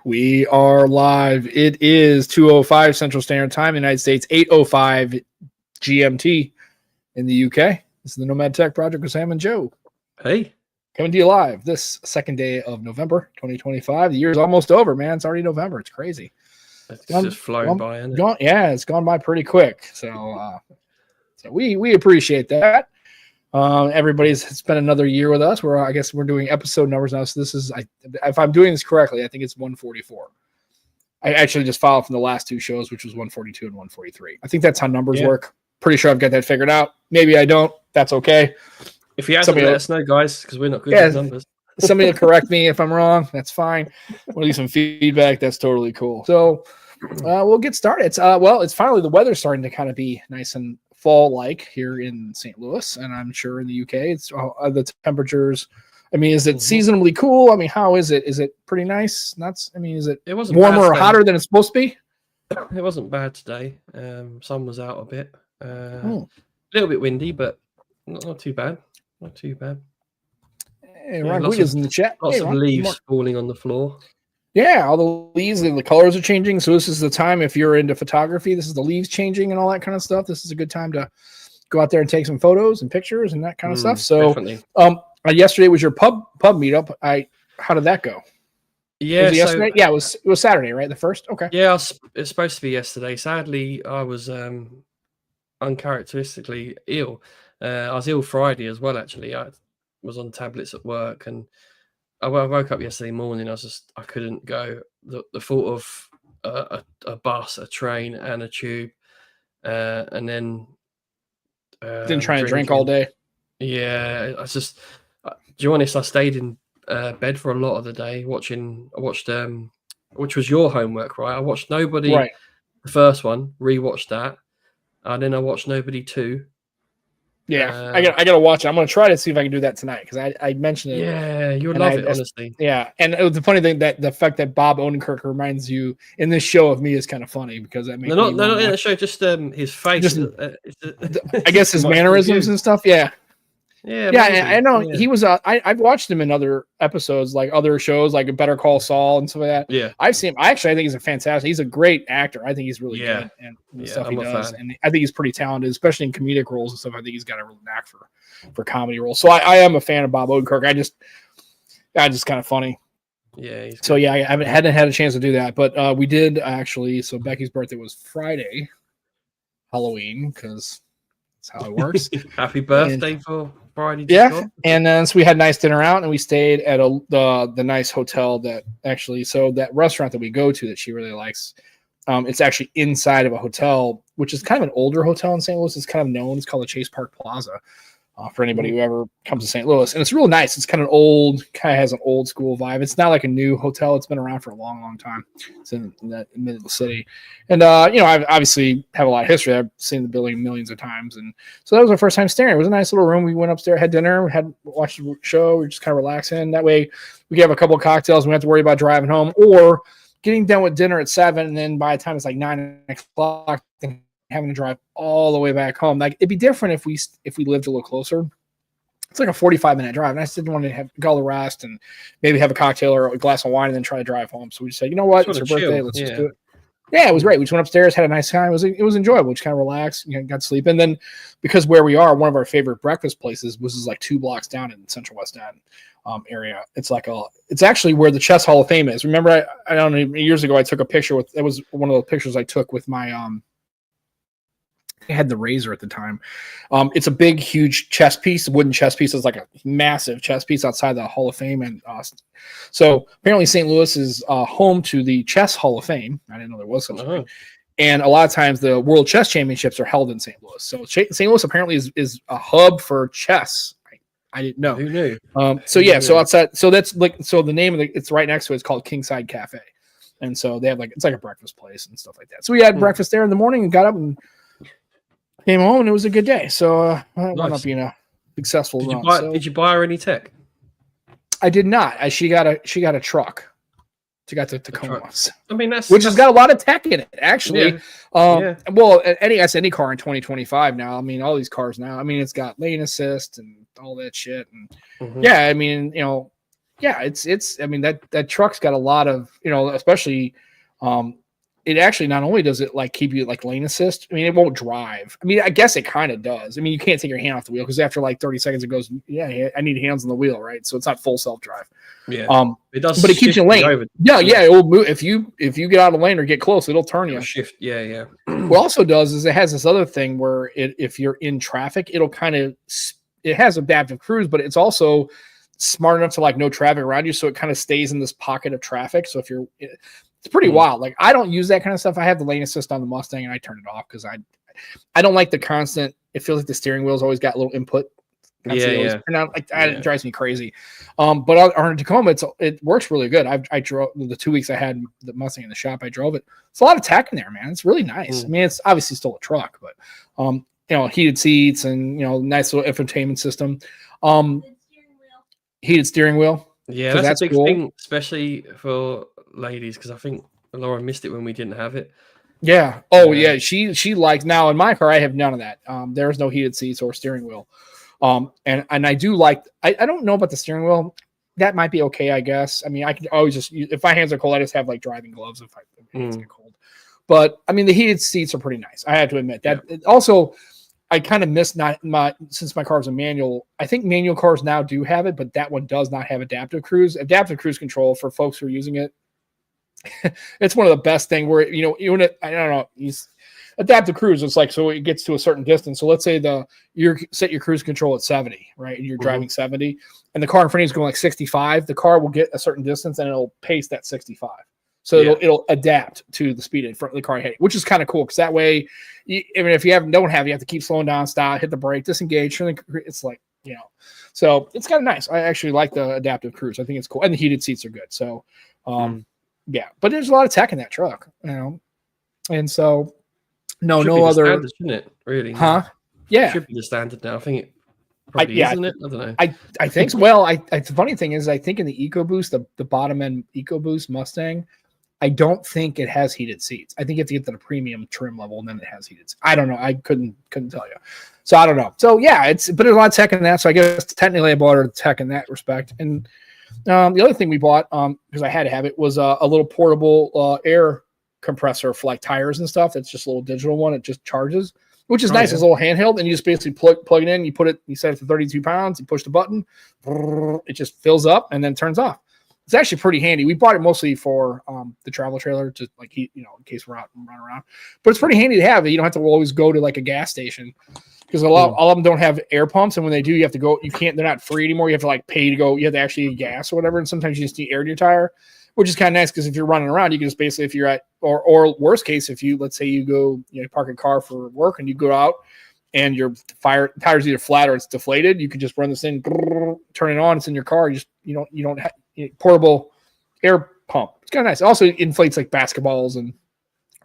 We are live. It is 2:05 Central Standard Time in the United States, 8:05 GMT in the UK. This is the Nomad Tech Project with Sam and Joe. Hey. Coming to you live this second day of November 2025. The year's almost over, man. It's already November. It's crazy. It's just flown by, isn't it? It's gone by pretty quick. So we appreciate that. Everybody's spent another year with us. I guess we're doing episode numbers now. So this is, if I'm doing this correctly, I think it's 144. I actually just followed from the last two shows, which was 142 and 143. I think that's how numbers work. Pretty sure I've got that figured out. Maybe I don't. That's okay. If you haven't, let us know, guys, because we're not good with numbers. Somebody will correct me if I'm wrong. That's fine. We'll leave some feedback. That's totally cool. So we'll get started. It's finally the weather's starting to kind of be nice and fall-like here in St. Louis, and I'm sure in the UK it's the temperatures. I mean, is it seasonably cool? I mean, how is it? Is it pretty nice? Is it wasn't warmer or hotter than it's supposed to be? It wasn't bad today. Sun was out a bit. A little bit windy, but not too bad. Not too bad. Hey, Ron Guida's in the chat. Lots of leaves falling on the floor. Yeah, all the leaves and the colors are changing. So this is the time, if you're into photography, this is the leaves changing and all that kind of stuff. This is a good time to go out there and take some photos and pictures and that kind of stuff. So yesterday was your pub meetup. How did that go? Yeah, was it yesterday? Yeah, it was Saturday, right? The first? Okay. Yeah, it's supposed to be yesterday. Sadly, I was uncharacteristically ill. I was ill Friday as well, actually. I was on tablets at work, and I woke up yesterday morning. I couldn't go. The thought of a bus, a train, and a tube, and then didn't try to drink all day. Yeah, to be honest, I stayed in bed for a lot of the day. I watched which was your homework, right? I watched Nobody, right. The first one, rewatched that, and then I watched Nobody 2. Yeah, I gotta watch it. I'm gonna try to see if I can do that tonight because I mentioned it. Yeah, you'll love it, honestly. Yeah, and the funny thing that the fact that Bob Odenkirk reminds you in this show of me is kind of funny because that makes they're not in the show. Just his face, I guess his mannerisms and stuff. Yeah. Yeah, I know he was. I've watched him in other episodes, like other shows, like Better Call Saul and stuff like that. Yeah, I've seen him. I think he's a fantastic. He's a great actor. I think he's really good and the stuff he does, and I think he's pretty talented, especially in comedic roles and stuff. I think he's got a real knack for comedy roles. So I am a fan of Bob Odenkirk. I just kind of funny. Yeah. So yeah, I hadn't had a chance to do that, but we did actually. So Becky's birthday was Friday, Halloween, because that's how it works. Happy birthday for Friday. Yeah, and then so we had a nice dinner out, and we stayed at the nice hotel that actually. So that restaurant that we go to that she really likes, it's actually inside of a hotel, which is kind of an older hotel in St. Louis. It's kind of known. It's called the Chase Park Plaza. For anybody who ever comes to St. Louis, and it's real nice. It's kind of has an old school vibe. It's not like a new hotel. It's been around for a long, long time. It's in the middle of the city, and I obviously have a lot of history. I've seen the building millions of times, and so that was our first time staying. It was a nice little room. We went upstairs, had dinner, watched the show. We were just kind of relaxing. That way, we could have a couple of cocktails. We don't have to worry about driving home or getting done with dinner at 7, and then by the time it's like 9 o'clock. Having to drive all the way back home. Like it'd be different if we lived a little closer. It's like a 45-minute drive, and I just didn't want to have all the rest and maybe have a cocktail or a glass of wine and then try to drive home. So we just said, you know what, it's her birthday, let's just do it. Yeah, it was great. We just went upstairs, had a nice time. It was enjoyable. Just kind of relaxed, got to sleep. And then because where we are, one of our favorite breakfast places was like 2 blocks down in Central West End area. It's actually where the Chess Hall of Fame is. Remember, I don't know, years ago I took a picture it was one of the pictures I took with my I had the razor at the time. It's a big, huge chess piece, wooden chess piece. It's like a massive chess piece outside the Hall of Fame. And so apparently St. Louis is home to the Chess Hall of Fame. I didn't know there was such a thing. And a lot of times the World Chess Championships are held in St. Louis. So St. Louis apparently is a hub for chess. I didn't know. Who knew? So outside, so that's the name of it's right next to it. It's called Kingside Cafe. And so they have it's like a breakfast place and stuff like that. So we had breakfast there in the morning and got up and came home, and it was a good day. So that wound up being a successful run. Did you buy her any tech? I did not. She got a truck. She got the Tacoma. I mean, which has got a lot of tech in it, actually. Well, any car in 2025 now. I mean, all these cars now. I mean, it's got lane assist and all that shit. And yeah, I mean, yeah, it's. I mean that truck's got a lot of especially. It actually not only does it like keep you like lane assist. I mean, it won't drive. I mean, I guess it kind of does. I mean, you can't take your hand off the wheel because after like 30 seconds, it goes, yeah, I need hands on the wheel, right? So it's not full self drive. Yeah, it does, but it keeps you in lane. Yeah, it will move if you get out of the lane or get close, it'll turn you. Shift. Yeah. What it also does is it has this other thing where if you're in traffic, it'll it has adaptive cruise, but it's also smart enough to like no traffic around you, so it kind of stays in this pocket of traffic. So if you're it's pretty wild. Like I don't use that kind of stuff. I have the lane assist on the Mustang and I turn it off because I don't like the constant. It feels like the steering wheel's always got a little input. Yeah. It drives me crazy. But on Tacoma, it works really good. I drove the 2 weeks I had the Mustang in the shop. I drove it. It's a lot of tech in there, man. It's really nice. I mean, it's obviously still a truck, but heated seats and nice little infotainment system. Heated steering wheel. Yeah, that's a big thing, especially for ladies, because I think Laura missed it when we didn't have it. Yeah. Oh, yeah. She likes. Now in my car, I have none of that. There's no heated seats or steering wheel. And I do like. I don't know about the steering wheel. That might be okay, I guess. I mean, I can always just if my hands are cold, I just have like driving gloves if my hands get cold. But I mean, the heated seats are pretty nice. I have to admit that. Yeah. Also, I kind of missed since my car is a manual. I think manual cars now do have it, but that one does not have adaptive cruise. Adaptive cruise control for folks who are using it. It's one of the best thing where even I don't know. Adaptive cruise is like so it gets to a certain distance. So let's say you set your cruise control at 70, right? And you're driving 70, and the car in front of you is going like 65. The car will get a certain distance and it'll pace that 65. So it'll adapt to the speed in front of the car ahead, which is kind of cool because that way, even if you don't have, you have to keep slowing down, stop, hit the brake, disengage. It's like so it's kind of nice. I actually like the adaptive cruise. I think it's cool, and the heated seats are good. So, yeah, but there's a lot of tech in that truck, and so no other. Standard, shouldn't it? Really? Huh? Yeah, it should be the standard now. I think it. Probably isn't it? I don't know. I think so. Well, the funny thing is, I think in the EcoBoost, the bottom end EcoBoost Mustang, I don't think it has heated seats. I think you have to get to the premium trim level and then it has heated seats. I don't know. I couldn't tell you. So I don't know. So yeah, but there's a lot of tech in that. So I guess technically I bought her tech in that respect. And the other thing we bought, because I had to have it, was a little portable air compressor for like tires and stuff. It's just a little digital one. It just charges, which is nice. Yeah. It's a little handheld, and you just basically plug it in. You set it to 32 pounds. You push the button, it just fills up and then turns off. It's actually pretty handy. We bought it mostly for the travel trailer, to like in case we're out and run around. But it's pretty handy to have. You don't have to always go to like a gas station because all of them don't have air pumps, and when they do, you have to go. You can't. They're not free anymore. You have to like pay to go. You have to actually get gas or whatever. And sometimes you just need air to your tire, which is kind of nice because if you're running around, you can just basically if you're at or worst case if you let's say you go park a car for work and you go out and your tire's either flat or it's deflated, you can just run this thing, turn it on. It's in your car. You don't have portable air pump. It's kind of nice. It also inflates like basketballs and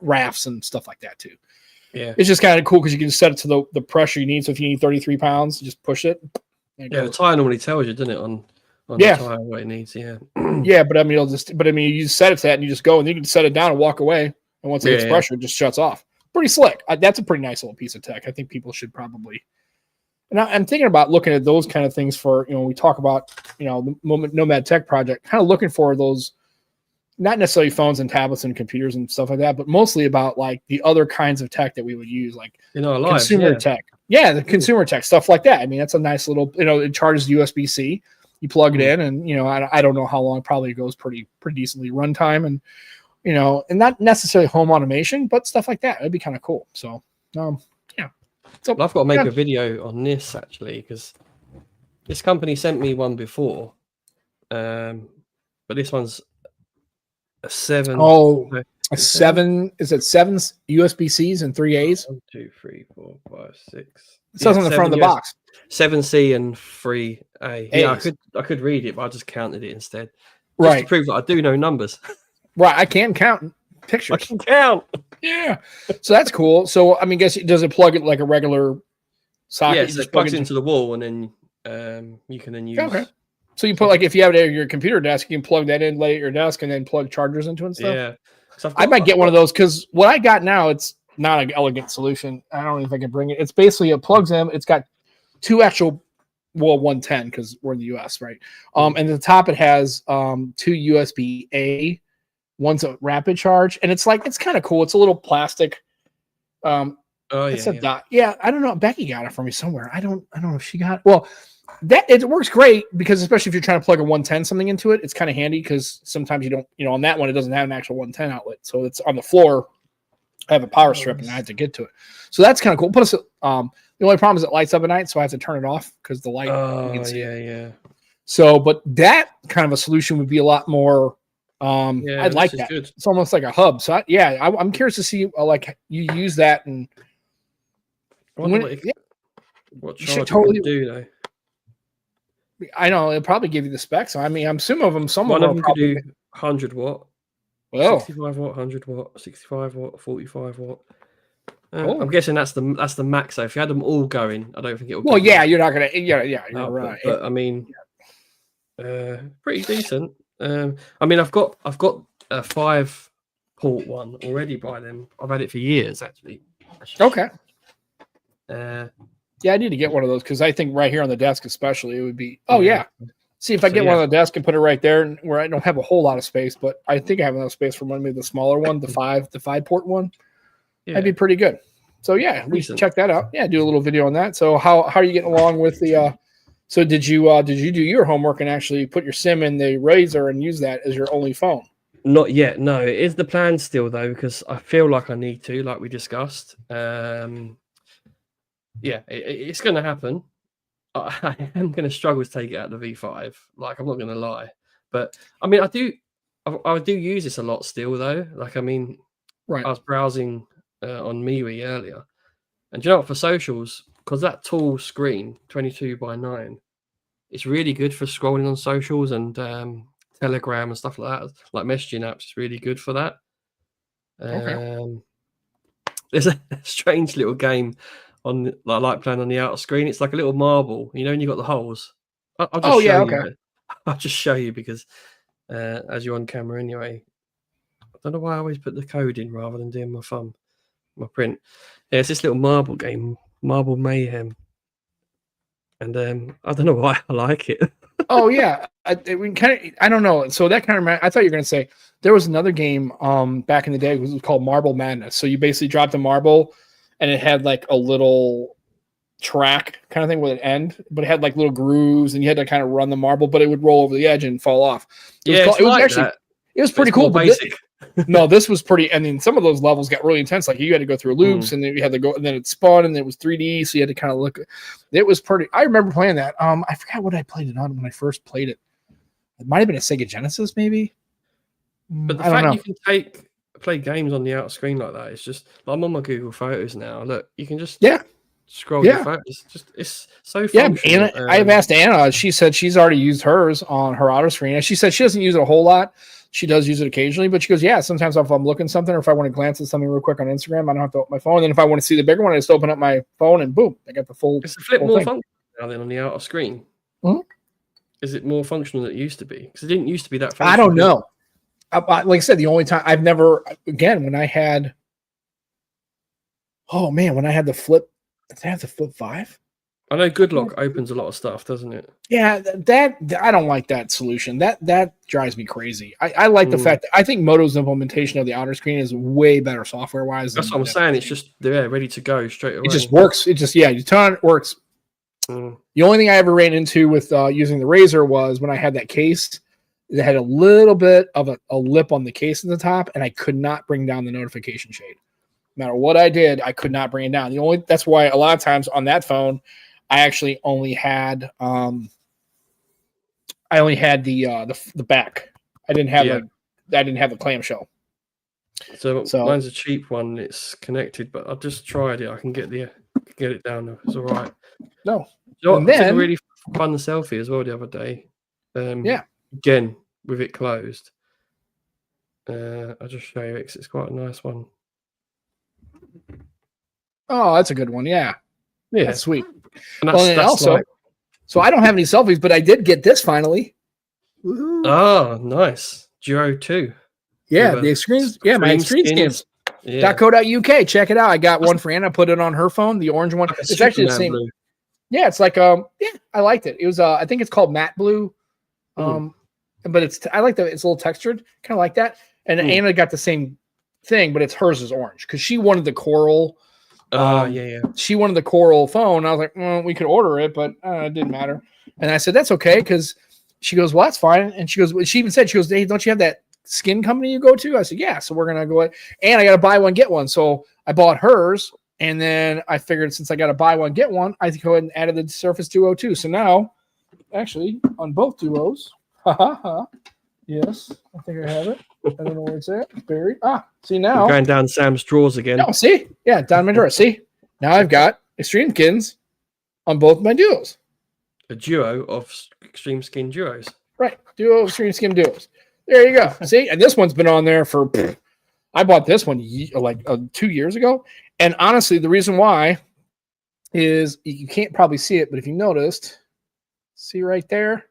rafts and stuff like that too. Yeah, it's just kind of cool because you can set it to the pressure you need. So if you need 33 pounds, just push it. The tire normally tells you, doesn't it, on the tire what it needs. Yeah, yeah, but I mean, you set it to that and you just go and you can set it down and walk away. And once it gets pressure, it just shuts off. Pretty slick. That's a pretty nice little piece of tech. I think people should probably. And I'm thinking about looking at those kind of things for, we talk about, the Nomad Tech Project, kind of looking for those, not necessarily phones and tablets and computers and stuff like that, but mostly about like the other kinds of tech that we would use, like consumer tech. Yeah, the consumer tech, stuff like that. I mean, that's a nice little, it charges USB-C. You plug it in and, I don't know how long, probably goes pretty decently runtime and, and not necessarily home automation, but stuff like that. It'd be kind of cool. So, yeah. So I've got to make a video on this actually because this company sent me one before, but this one's a 7. Oh, a 7. Is it 7 USB-Cs and 3 A's? 1, 2, 3, 4, 5, 6. It says on the front of the box. 7C and 3A. Yeah, I could read it, but I just counted it instead. Right. To prove that I do know numbers. Right, I can count pictures. I can count. Yeah, so that's cool. So I mean, does it plug it like a regular socket? Yeah, so it plugs into the wall, and then you can then use. Okay. So you put like if you have it at your computer desk, you can plug that in, lay at your desk, and then plug chargers into it and stuff. Yeah, I might get one of those because what I got now, it's not an elegant solution. I don't know if I can bring it. It's basically it plugs in. It's got 2 actual well, 110 because we're in the US, right? And at the top it has 2 USB-A. One's a rapid charge, and it's kind of cool. It's a little plastic. It's a dot. Yeah, I don't know. Becky got it for me somewhere. I don't know if she got it. Well, that it works great because especially if you're trying to plug a 110 something into it, it's kind of handy because sometimes you don't, on that one it doesn't have an actual 110 outlet, so it's on the floor. I have a power strip and I have to get to it, so that's kind of cool. Plus, the only problem is it lights up at night, so I have to turn it off because the light. Oh, yeah. So, but that kind of a solution would be a lot more. I'd like that. Good. It's almost like a hub. So, I'm curious to see like you use that and. What charge totally do though? I know it'll probably give you the specs. I mean, I'm some of them. One of them could do 100 watt, well, 65 watt, 100 watt, 65 watt, 45 watt. I'm guessing that's the max. So if you had them all going, I don't think it would. Well, yeah, you're not gonna. You're right. But I mean, pretty decent. I mean, I've got a 5-port one already by them. I've had it for years actually. Okay. I need to get one of those because I think right here on the desk, especially, it would be. Oh yeah. See if I get one on the desk and put it right there, where I don't have a whole lot of space, but I think I have enough space for maybe the smaller one, the 5-port one. Yeah. That'd be pretty good. So yeah, we should check that out. Yeah, do a little video on that. So how are you getting along with the? So did you do your homework and actually put your SIM in the Razr and use that as your only phone? Not yet. No, it is the plan still though, because I feel like I need to, like we discussed. It's going to happen. I am going to struggle to take it out of the V5. Like, I'm not going to lie, but I mean, I do use this a lot still though. Like, I mean, right. I was browsing on MeWe earlier, and you know what, for socials, because that tall screen, 22:9, it's really good for scrolling on socials and Telegram and stuff like that. Like messaging apps, it's really good for that. There's a strange little game on like playing on the outer screen. It's like a little marble, and you got the holes. I'll just show you. I'll just show you because as you're on camera anyway. I don't know why I always put the code in rather than doing my print. Yeah, it's this little marble game, Marble Mayhem, and I don't know why I like it. Oh yeah, I don't know. So that kind of I thought you were going to say there was another game back in the day. It was called Marble Madness. So you basically dropped a marble, and it had like a little track kind of thing with an end, but it had like little grooves, and you had to kind of run the marble, but it would roll over the edge and fall off. It was pretty cool. Basic. No, this was pretty. I mean, some of those levels got really intense. Like you had to go through loops, and then you had to go, and then it spun, and it was 3D, so you had to kind of look. It was pretty. I remember playing that. I forgot what I played it on when I first played it. It might have been a Sega Genesis, maybe. But the fact you can play games on the outer screen like that, it's just. I'm on my Google Photos now. Look, you can just scroll your photos. It's so functional. Yeah, Anna, I've asked Anna. She said she's already used hers on her outer screen, and she said she doesn't use it a whole lot. She does use it occasionally, but she goes, yeah, sometimes if I'm looking at something or if I want to glance at something real quick on Instagram, I don't have to open my phone. And then if I want to see the bigger one, I just open up my phone and boom, I got the full. It's a flip more functional now than on the outer screen. Mm-hmm. Is it more functional than it used to be? Because it didn't used to be that functional. I don't know. Like I said, the only time I've never, again, when I had the flip, did I have the flip 5? I know Good Lock opens a lot of stuff, doesn't it? Yeah, that I don't like that solution. That drives me crazy. I like the fact that I think Moto's implementation of the outer screen is way better software wise. That's what I'm saying. It's just ready to go straight away. It just works. You turn on, it works. The only thing I ever ran into with using the Razr was when I had that case. It had a little bit of a lip on the case at the top, and I could not bring down the notification shade. No matter what I did, I could not bring it down. That's why a lot of times on that phone, I actually only had the back. I didn't have the clamshell. So mine's a cheap one. It's connected, but I just tried it. I can get it down. It's all right. No. So I took a really fun selfie as well the other day. Again with it closed. I'll just show you. It's quite a nice one. Oh, that's a good one. Yeah. That's sweet. And that's so I don't have any selfies, but I did get this finally. Woo-hoo. Oh, nice. Duo 2. Yeah, the screens. Yeah, my screen skins. .co.uk. Check it out. I got one for Anna. Put it on her phone. The orange one. It's actually the same. Blue. Yeah, it's like yeah, I liked it. It was I think it's called matte blue. But I like that it's a little textured, kind of like that. And Anna got the same thing, but it's hers is orange because she wanted the coral. Yeah. She wanted the coral phone. I was like, well, we could order it, but it didn't matter. And I said, that's okay, because she goes, well, that's fine. And she goes, she even said, she goes, hey, don't you have that skin company you go to? I said, yeah. So we're gonna go, and I got to buy one get one. So I bought hers, and then I figured since I got to buy one get one, I could go ahead and added the Surface Duo too. So now, actually, on both Duos, yes, I think I have it. I don't know where it's at. It's buried. See now. I'm going down Sam's drawers again. No, see? Yeah, down my drawer. See? Now I've got Extreme Skins on both my Duos. A duo of Extreme Skin duos. Right. Duo Extreme Skin Duos. There you go. See? And this one's been on there for, I bought this one like 2 years ago. And honestly, the reason why is you can't probably see it, but if you noticed, see right there?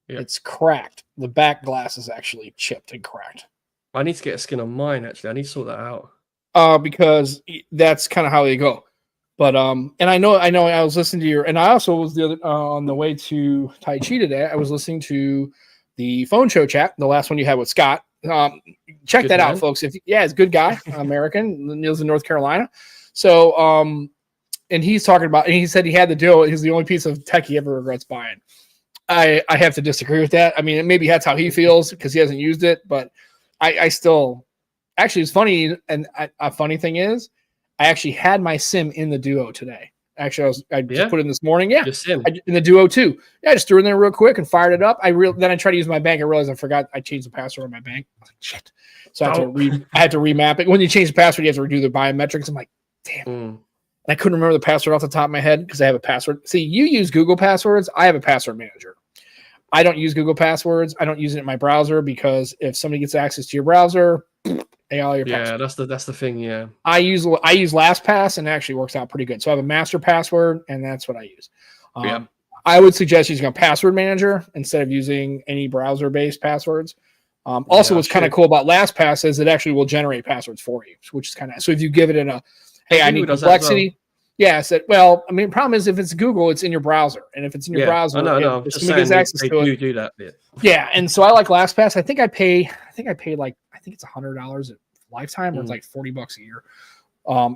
Yep. It's cracked. The back glass is actually chipped and cracked. I need to get a skin on mine, actually. I need to sort that out. Because that's kind of how they go. But and I know I was listening to your, and I also was the other on the way to Tai Chi today. I was listening to the phone show chat, the last one you had with Scott. Check that out, folks. He's a good guy, American, lives in North Carolina. So and he's talking about, and he said he had the Duo. He's the only piece of tech he ever regrets buying. I have to disagree with that. I mean, maybe that's how he feels because he hasn't used it, but I still, actually, it's funny. And a funny thing is, I actually had my SIM in the Duo today. Actually, I just put it in this morning. Yeah, in the Duo too. Yeah, I just threw it in there real quick and fired it up. Then I tried to use my bank. I realized I forgot I changed the password on my bank. I was like, shit. So I had to remap it. When you change the password, you have to redo the biometrics. I'm like, damn. And I couldn't remember the password off the top of my head because I have a password. See, you use Google passwords. I have a password manager. I don't use Google passwords. I don't use it in my browser because if somebody gets access to your browser, all your passwords. That's the thing. Yeah, I use LastPass and it actually works out pretty good. So I have a master password and that's what I use. I would suggest using a password manager instead of using any browser-based passwords. Also, what's kind of cool about LastPass is it actually will generate passwords for you, which is kind of, so if you give it hey, I need complexity. Yeah, I said, well, I mean, the problem is if it's Google, it's in your browser. And if it's in your browser, if somebody gets access to it. Do that bit. Yeah, and so I like LastPass. I think I paid like, I think it's $100 a lifetime or it's like $40 a year.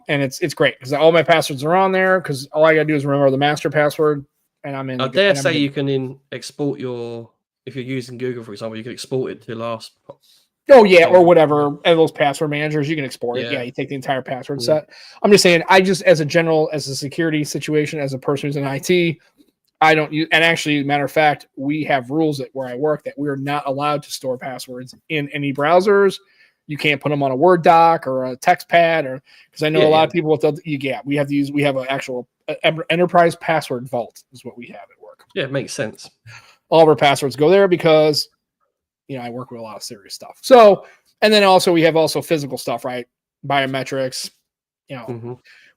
And it's great because all my passwords are on there because all I got to do is remember the master password and I'm in. I dare say you can export if you're using Google, for example, you can export it to last. Oh, yeah, or whatever. And those password managers, you can export it. Yeah, you take the entire password set. I'm just saying, as a security situation, as a person who's in IT, I don't use, and actually, matter of fact, we have rules where I work that we are not allowed to store passwords in any browsers. You can't put them on a Word doc or a text pad, or because I know a lot of people we have an actual enterprise password vault is what we have at work. Yeah, it makes sense. All of our passwords go there because I work with a lot of serious stuff. So, and then also we have physical stuff, right? Biometrics,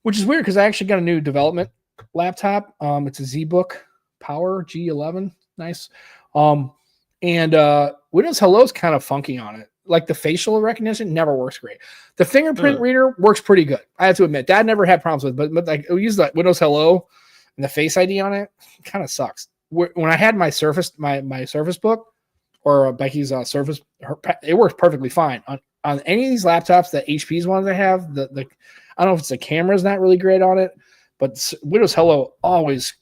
which is weird because I actually got a new development laptop. It's a ZBook Power G11. Nice. And Windows Hello's kind of funky on it. Like the facial recognition never works great. The fingerprint reader works pretty good. I have to admit, Dad never had problems with it, but like we use the Windows Hello and the Face ID on it kind of sucks. When I had my Surface, my Surface Book, or Becky's Surface, it works perfectly fine on any of these laptops that HP's ones I have. I don't know if it's the camera's not really great on it, but Windows Hello always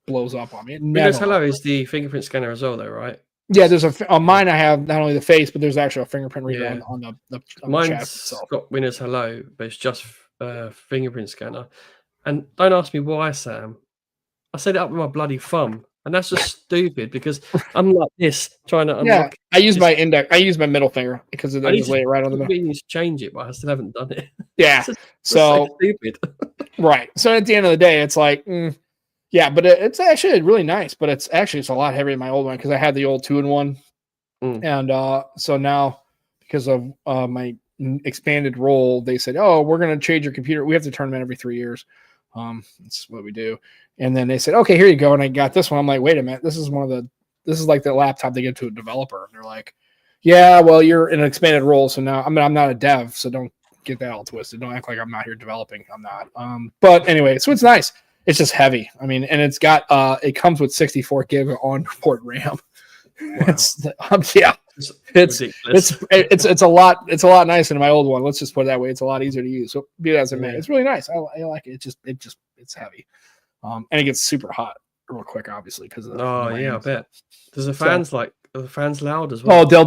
blows up on me. Windows Hello is the fingerprint scanner as well, though, right? Yeah, on mine. I have not only the face, but there's actually a fingerprint reader on the mine's chat itself. Got Windows Hello, but it's just fingerprint scanner. And don't ask me why, Sam. I set it up with my bloody thumb. And that's just stupid because I'm like this trying to unlock. I use my index. I use my middle finger because I just lay it right on the middle. I need to change it, but I still haven't done it. Yeah. so stupid. Right. So at the end of the day, it's like, but it's actually really nice, but it's a lot heavier than my old one because I had the old 2-in-1. And so now because of my expanded role, they said, oh, we're going to change your computer. We have to turn them in every 3 years. That's what we do. And then they said, okay, here you go. And I got this one. I'm like, wait a minute. This is like the laptop they give to a developer. And they're like, yeah, well, you're in an expanded role. So now, I'm not a dev. So don't get that all twisted. Don't act like I'm not here developing. I'm not. But anyway, so it's nice. It's just heavy. I mean, and it's got it comes with 64 gig onboard RAM. Wow. Yeah, It's it's a lot nicer than my old one. Let's just put it that way. It's a lot easier to use. So be it as it may, it's really nice. I like it. It's heavy, and it gets super hot real quick, obviously because of the I rain. bet. Does the fans are the fans loud as well? Oh, they'll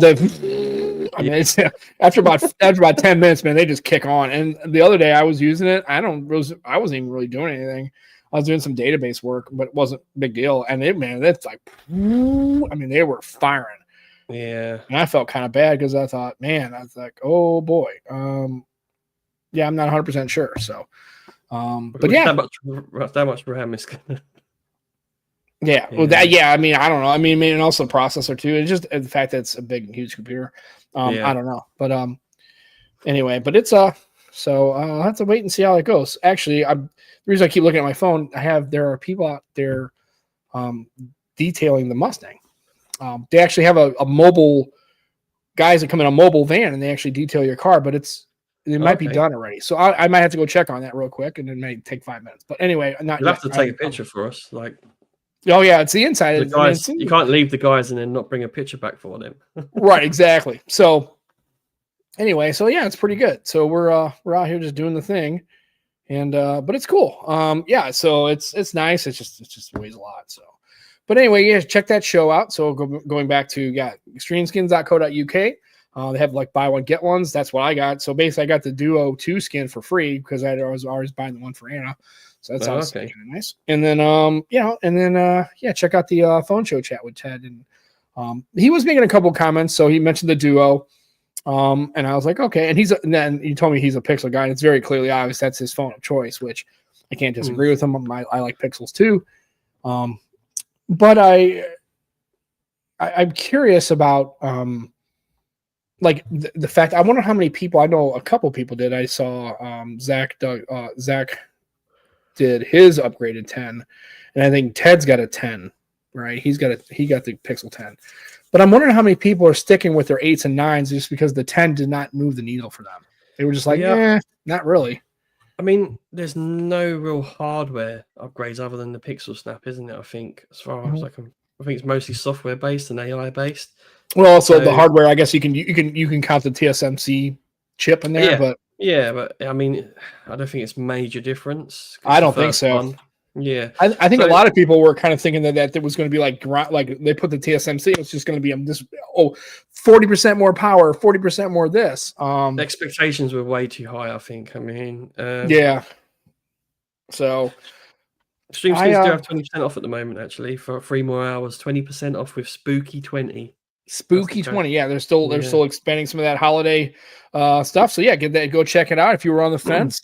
I mean, it's, after about 10 minutes, man, they just kick on. And the other day I was using it. I wasn't even really doing anything. I was doing some database work, but it wasn't a big deal. And it's like, I mean, they were firing. Yeah. And I felt kind of bad because I thought, man, I was like, oh boy. Yeah, I'm not 100% sure. So, but yeah, that much RAM is gonna. Yeah. Well, I mean, I don't know. I mean, and also the processor too. It's just the fact that it's a big, huge computer. I don't know, but anyway, but it's so I'll have to wait and see how it goes. Actually, the reason I keep looking at my phone, there are people out there detailing the Mustang. They actually have a mobile guys that come in a mobile van and they actually detail your car, but it might be done already. So I might have to go check on that real quick, and it may take 5 minutes. But anyway, you'll have to take a picture for us, like. Oh yeah, it's the inside. The guys, you can't leave the guys and then not bring a picture back for them. Right, exactly. So anyway, so yeah, it's pretty good. So we're out here just doing the thing, and but it's cool. Yeah, so it's nice. It just weighs a lot. So, but anyway, yeah, check that show out. So going back to extremeskins.co.uk. They have like buy one get ones. That's what I got. So basically, I got the Duo 2 skin for free because I was always buying the one for Anna. So that sounds kind of nice. And then, check out the phone show chat with Ted. And he was making a couple comments. So he mentioned the Duo. And I was like, okay. And then he told me he's a Pixel guy. And it's very clearly obvious that's his phone of choice, which I can't disagree with him. I like Pixels too. But I'm curious about like the fact, I wonder how many people, I know a couple people did. I saw Zach did his upgraded 10, and I think Ted's got a 10, right? He got the Pixel 10. But I'm wondering how many people are sticking with their 8s and 9s just because the 10 did not move the needle for them. They were just like, not really. I mean, there's no real hardware upgrades other than the Pixel Snap, isn't it? I think as far as I think it's mostly software based and AI based. Well, also the hardware, I guess you can count the TSMC chip in there, but I mean, I don't think it's major difference. I don't think so. One. Yeah, I think a lot of people were kind of thinking that it was going to be like they put the TSMC. It's just going to be this 40% more power, 40% more this. The expectations were way too high. I think. I mean, yeah. So, Stream Skins do have 20% off at the moment. Actually, for 3 more hours, 20% off with Spooky 20. Spooky 20, yeah. They're still expanding some of that holiday stuff. So yeah, go check it out if you were on the fence.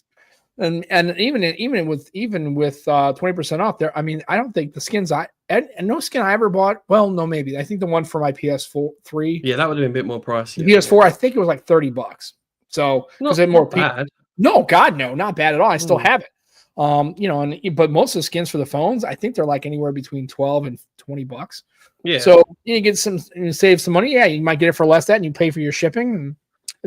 And even with 20% off there, I mean, I don't think the skins and no skin I ever bought. Well, no, maybe I think the one for my PS3. Yeah, that would have been a bit more pricey. The PS4, I think it was like $30. So because it more bad. No, God, no, not bad at all. I still have it. But most of the skins for the phones, I think they're like anywhere between $12 and $20. Yeah. So you save some money. Yeah, you might get it for less than that, and you pay for your shipping. And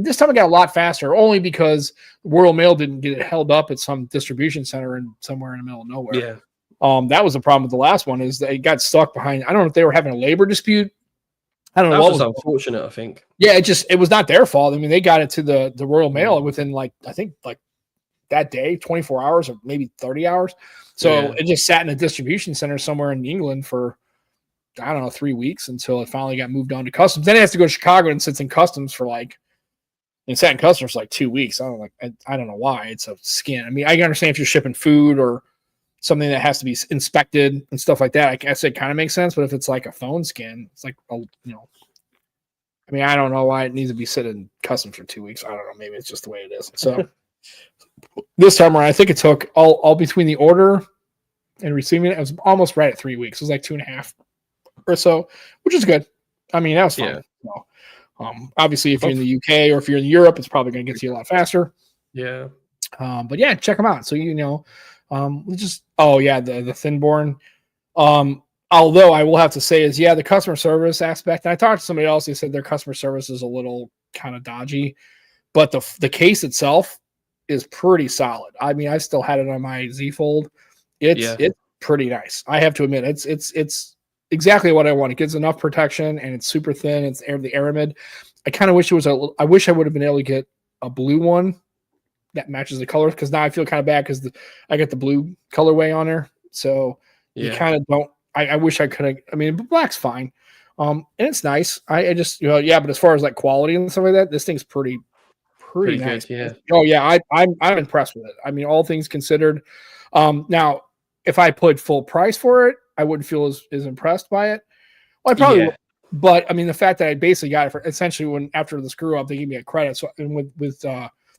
this time it got a lot faster, only because World Mail didn't get it held up at some distribution center somewhere in the middle of nowhere. Yeah. That was the problem with the last one, is they got stuck behind. I don't know if they were having a labor dispute. I don't know. That was unfortunate, I think. Yeah, it was not their fault. I mean, they got it to the Royal Mail within I think that day, 24 hours or maybe 30 hours. So it just sat in a distribution center somewhere in England for, I don't know, 3 weeks until it finally got moved on to customs. Then it has to go to Chicago and sits in customs for sat in customs for 2 weeks. I don't know why. It's a skin. I mean, I can understand if you're shipping food or something that has to be inspected and stuff like that. I guess it kind of makes sense. But if it's like a phone skin, it's I mean, I don't know why it needs to be sitting in customs for 2 weeks. I don't know. Maybe it's just the way it is. So this time around, I think it took all between the order and receiving it. It was almost right at 3 weeks. It was like 2.5 or so, which is good. I mean, that was fun. Yeah. So, obviously, if you're in the UK or if you're in Europe, it's probably going to get to you a lot faster. Yeah. But yeah, check them out. So the Thinborn. Although I will have to say the customer service aspect. And I talked to somebody else. They said their customer service is a little kind of dodgy, but the case itself is pretty solid. I mean, I still had it on my Z Fold, It's Yeah, pretty nice. I have to admit, it's exactly what I want. It gives enough protection, and it's super thin. It's the aramid. I kind of wish it was I wish I would have been able to get a blue one that matches the colors, because now I feel kind of bad because I got the blue colorway on there. So you yeah, kind of don't. I wish I could have. I mean, black's fine, and it's nice. I just yeah, but as far as like quality and stuff like that, this thing's pretty pretty nice. good. Yeah, Oh yeah, I'm impressed with it. I mean, all things considered. Now if I put full price for it, I wouldn't feel as impressed by it. Well, I probably would, yeah, but I mean, the fact that I basically got it for essentially when after the screw up, they gave me a credit. So and with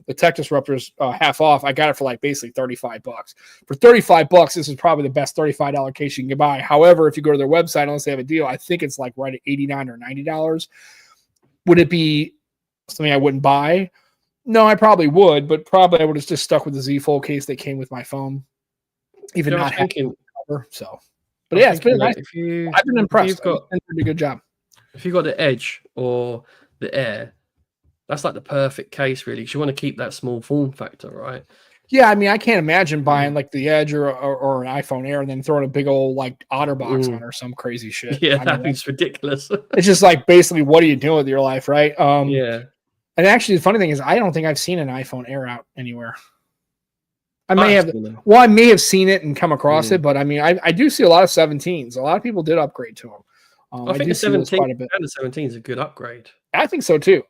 the tech disruptors half off, I got it for like basically $35. For $35, this is probably the best $35 case you can buy. However, if you go to their website, unless they have a deal, I think it's like right at $89 or $90. Would it be something I wouldn't buy? No, I probably would, but probably I would have just stuck with the Z Fold case that came with my phone, even yeah. I not was having thinking, a cover. So, I but was yeah, it's thinking been like nice. I've been if impressed. you've got It's been a good job. if you've got the Edge or the Air, that's like the perfect case, really, because you want to keep that small form factor, right? Yeah, I mean, I can't imagine buying like the Edge or an iPhone Air and then throwing a big old like OtterBox on or some crazy shit. Yeah, I mean, that is ridiculous. it's just like basically what are you doing with your life, right? Yeah, And actually, the funny thing is, I don't think I've seen an iPhone Air out anywhere. I may I've have, seen them. well, I may have seen it and come across it, but I mean, I do see a lot of 17s. A lot of people did upgrade to them. I I think do the see those 17 quite a bit. and the 17 is a good upgrade. I think so too.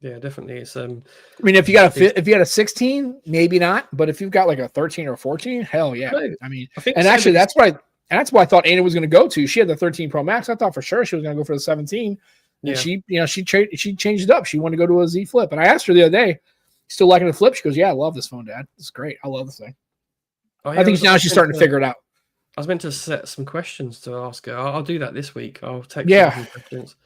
Yeah, definitely. It's I mean, if you got it's, if you had a 16, maybe not, but if you've got like a 13 or 14, hell yeah. no, I mean, I think and actually 7 that's what I thought Anna was going to go to. She had the 13 Pro Max. I thought for sure she was going to go for the 17, and yeah. she changed it up. She wanted to go to a Z Flip, and I asked her the other day, still liking the Flip? She goes, yeah, I love this phone, Dad. It's great. I love this thing. Oh, I think now she's starting to figure it out. I was meant to set some questions to ask her. I'll do that this week. I'll text her Yeah. some questions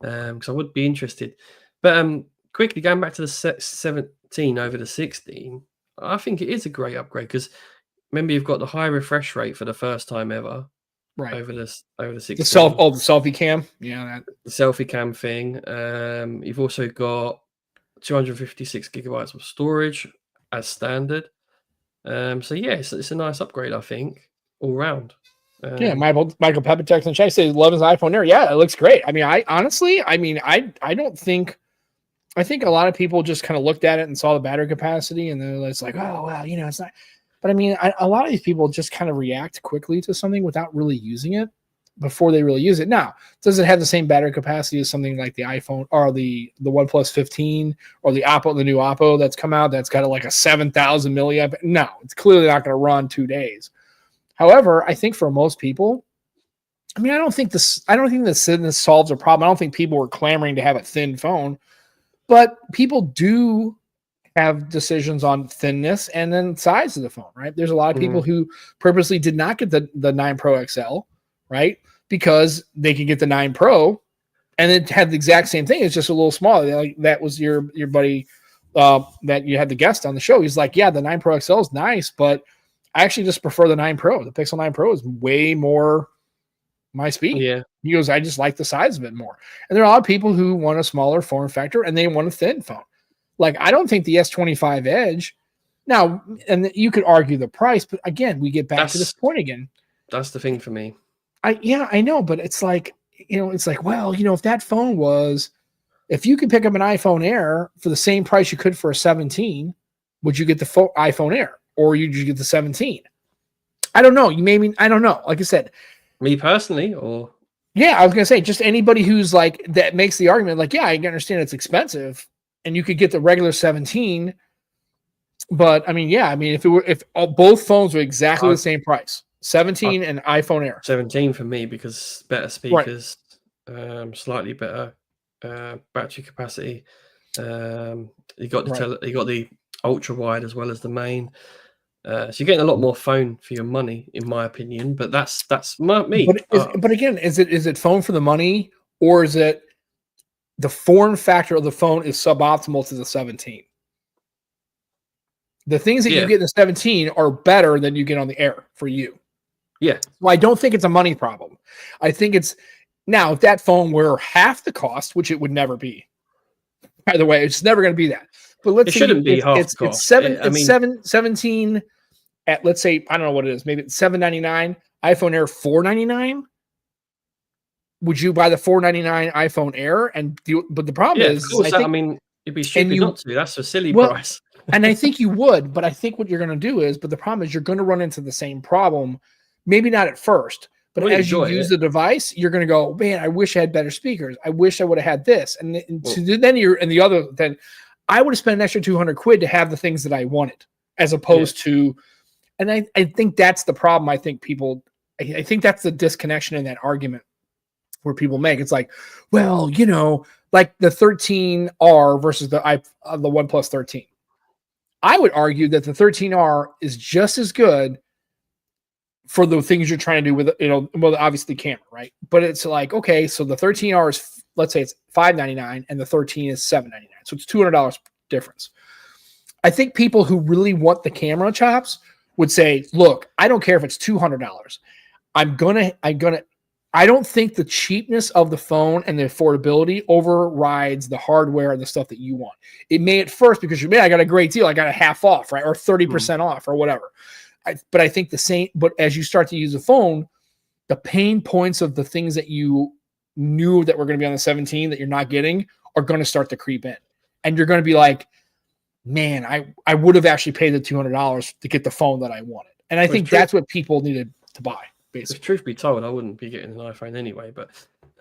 because I would be interested. But quickly going back to the 17 over the 16, I think it is a great upgrade because remember you've got the high refresh rate for the first time ever, Right. over the 16. The selfie cam. Yeah, the selfie cam thing. You've also got 256 gigabytes of storage as standard. So yeah, it's a nice upgrade, I think, all round. Yeah, Michael Pepper text and Chase says love his iPhone Air. Yeah, it looks great. I mean, I don't think. I think a lot of people just kind of looked at it and saw the battery capacity, and then it's like, oh well, it's not. But I mean, a lot of these people just kind of react quickly to something without really using it before they really use it. Now, does it have the same battery capacity as something like the iPhone or the OnePlus 15 or the new Oppo that's come out that's got like a 7,000 milliamp? No, it's clearly not going to run 2 days. However, I think for most people, I mean, I don't think this thinness solves a problem. I don't think people were clamoring to have a thin phone, but people do have decisions on thinness and then size of the phone, right? There's a lot of people who purposely did not get the 9 Pro XL, right? Because they could get the 9 Pro and it had the exact same thing. It's just a little smaller. Like that was your buddy that you had the guest on the show. He's like, yeah, the 9 Pro XL is nice, but I actually just prefer the 9 Pro. The Pixel 9 Pro is way more my speed. Yeah. He goes, I just like the size of it more. And there are a lot of people who want a smaller form factor and they want a thin phone. Like, I don't think the S25 Edge now, and you could argue the price, but again, we get back to this point again. That's the thing for me. I know, but it's like, well, if that phone was, if you could pick up an iPhone Air for the same price you could for a 17, would you get the iPhone Air or would you get the 17? I don't know. I don't know. Like I said, me personally, or yeah, I was gonna say just anybody who's like that makes the argument, like, yeah, I can understand it's expensive, and you could get the regular 17, but I mean, yeah, I mean, if both phones were exactly the same price, 17 and iPhone Air, 17 for me because better speakers, slightly better battery capacity. You got the ultra wide as well as the main. So you're getting a lot more phone for your money, in my opinion. But that's me. But again, is it phone for the money, or is it the form factor of the phone is suboptimal to the 17? The things that you get in the 17 are better than you get on the Air for you. Yeah. Well, I don't think it's a money problem. I think it's now if that phone were half the cost, which it would never be. By the way, it's never going to be that. But let's say it shouldn't be half the cost. It's 17 at, let's say, I don't know what it is, maybe it's $799, iPhone Air $499, would you buy the $499 iPhone Air? But the problem Yeah, of is, course. I think, It'd be and stupid you, not to. That's a silly well, price. and I think you would, but I think what you're going to do is, but the problem is you're going to run into the same problem, maybe not at first, but Would as you enjoy use it. the device, you're going to go, man, I wish I had better speakers. I wish I would have had this. And Well, then I would have spent an extra 200 quid to have the things that I wanted, as opposed to, and I think that's the problem. I think that's the disconnection in that argument where people make. It's like, well, like the 13R versus the OnePlus 13. I would argue that the 13R is just as good for the things you're trying to do with, well, obviously camera, right? But it's like, okay, so the 13R is, let's say it's $599 and the 13 is $799. So it's $200 difference. I think people who really want the camera chops would say, look, I don't care if it's $200. I don't think the cheapness of the phone and the affordability overrides the hardware and the stuff that you want. It may at first, because I got a great deal. I got a half off, right? Or 30% off or whatever. But I think but as you start to use the phone, the pain points of the things that you knew that were going to be on the 17 that you're not getting are going to start to creep in. And you're going to be like, man, I would have actually paid the $200 to get the phone that I wanted. And I think that's what people needed to buy. If truth be told, I wouldn't be getting an iPhone anyway. But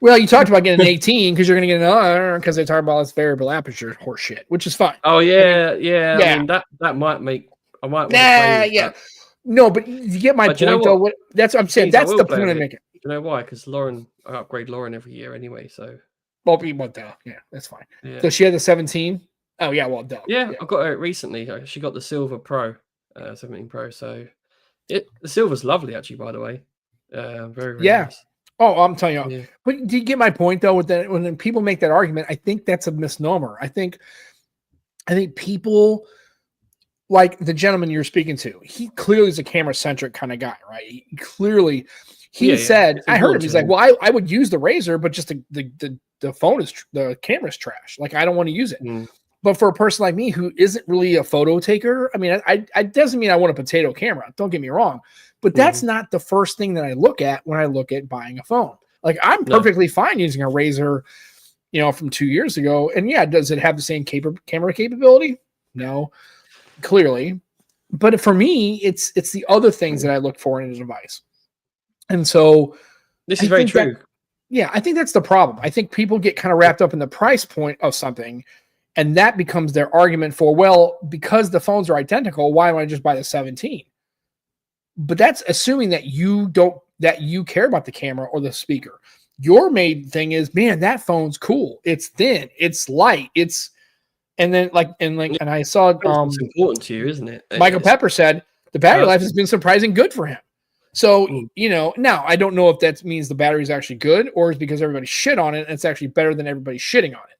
well, you talked about getting an 18 because you're going to get another, because they talk about this variable aperture horseshit, which is fine. Oh yeah. I mean, that might make I might. Yeah. No, but you get my point though. That's what I'm saying. That's the point I'm making. You know why? Because I upgrade Lauren every year anyway. So yeah, that's fine. Yeah. So she had the 17. Oh yeah, well, duh. Yeah, I got it recently. She got the Silver Pro, 17 Pro. So the silver's lovely, actually. By the way, very, very nice. Oh, I'm telling you. Yeah. But do you get my point though? With that, when people make that argument, I think that's a misnomer. I think people, like the gentleman you're speaking to, he clearly is a camera centric kind of guy, right? He said, I heard him. He's like, well, I would use the Razr, but just the phone the camera's trash. Like, I don't want to use it. But for a person like me who isn't really a photo taker, I mean, I doesn't mean I want a potato camera. Don't get me wrong. But that's not the first thing that I look at when I look at buying a phone. Like, I'm perfectly fine using a Razr, from 2 years ago. And yeah, does it have the same camera capability? No, clearly. But for me, it's the other things that I look for in a device. And so this is very true. I think that's the problem. I think people get kind of wrapped up in the price point of something, and that becomes their argument for, well, because the phones are identical, why don't I just buy the 17? But that's assuming that you care about the camera or the speaker. Your main thing is, man, that phone's cool. It's thin. It's light. And I saw it's important to you, isn't it? Michael Pepper said the battery life has been surprising good for him. So, now I don't know if that means the battery is actually good or is because everybody shit on it and it's actually better than everybody shitting on it.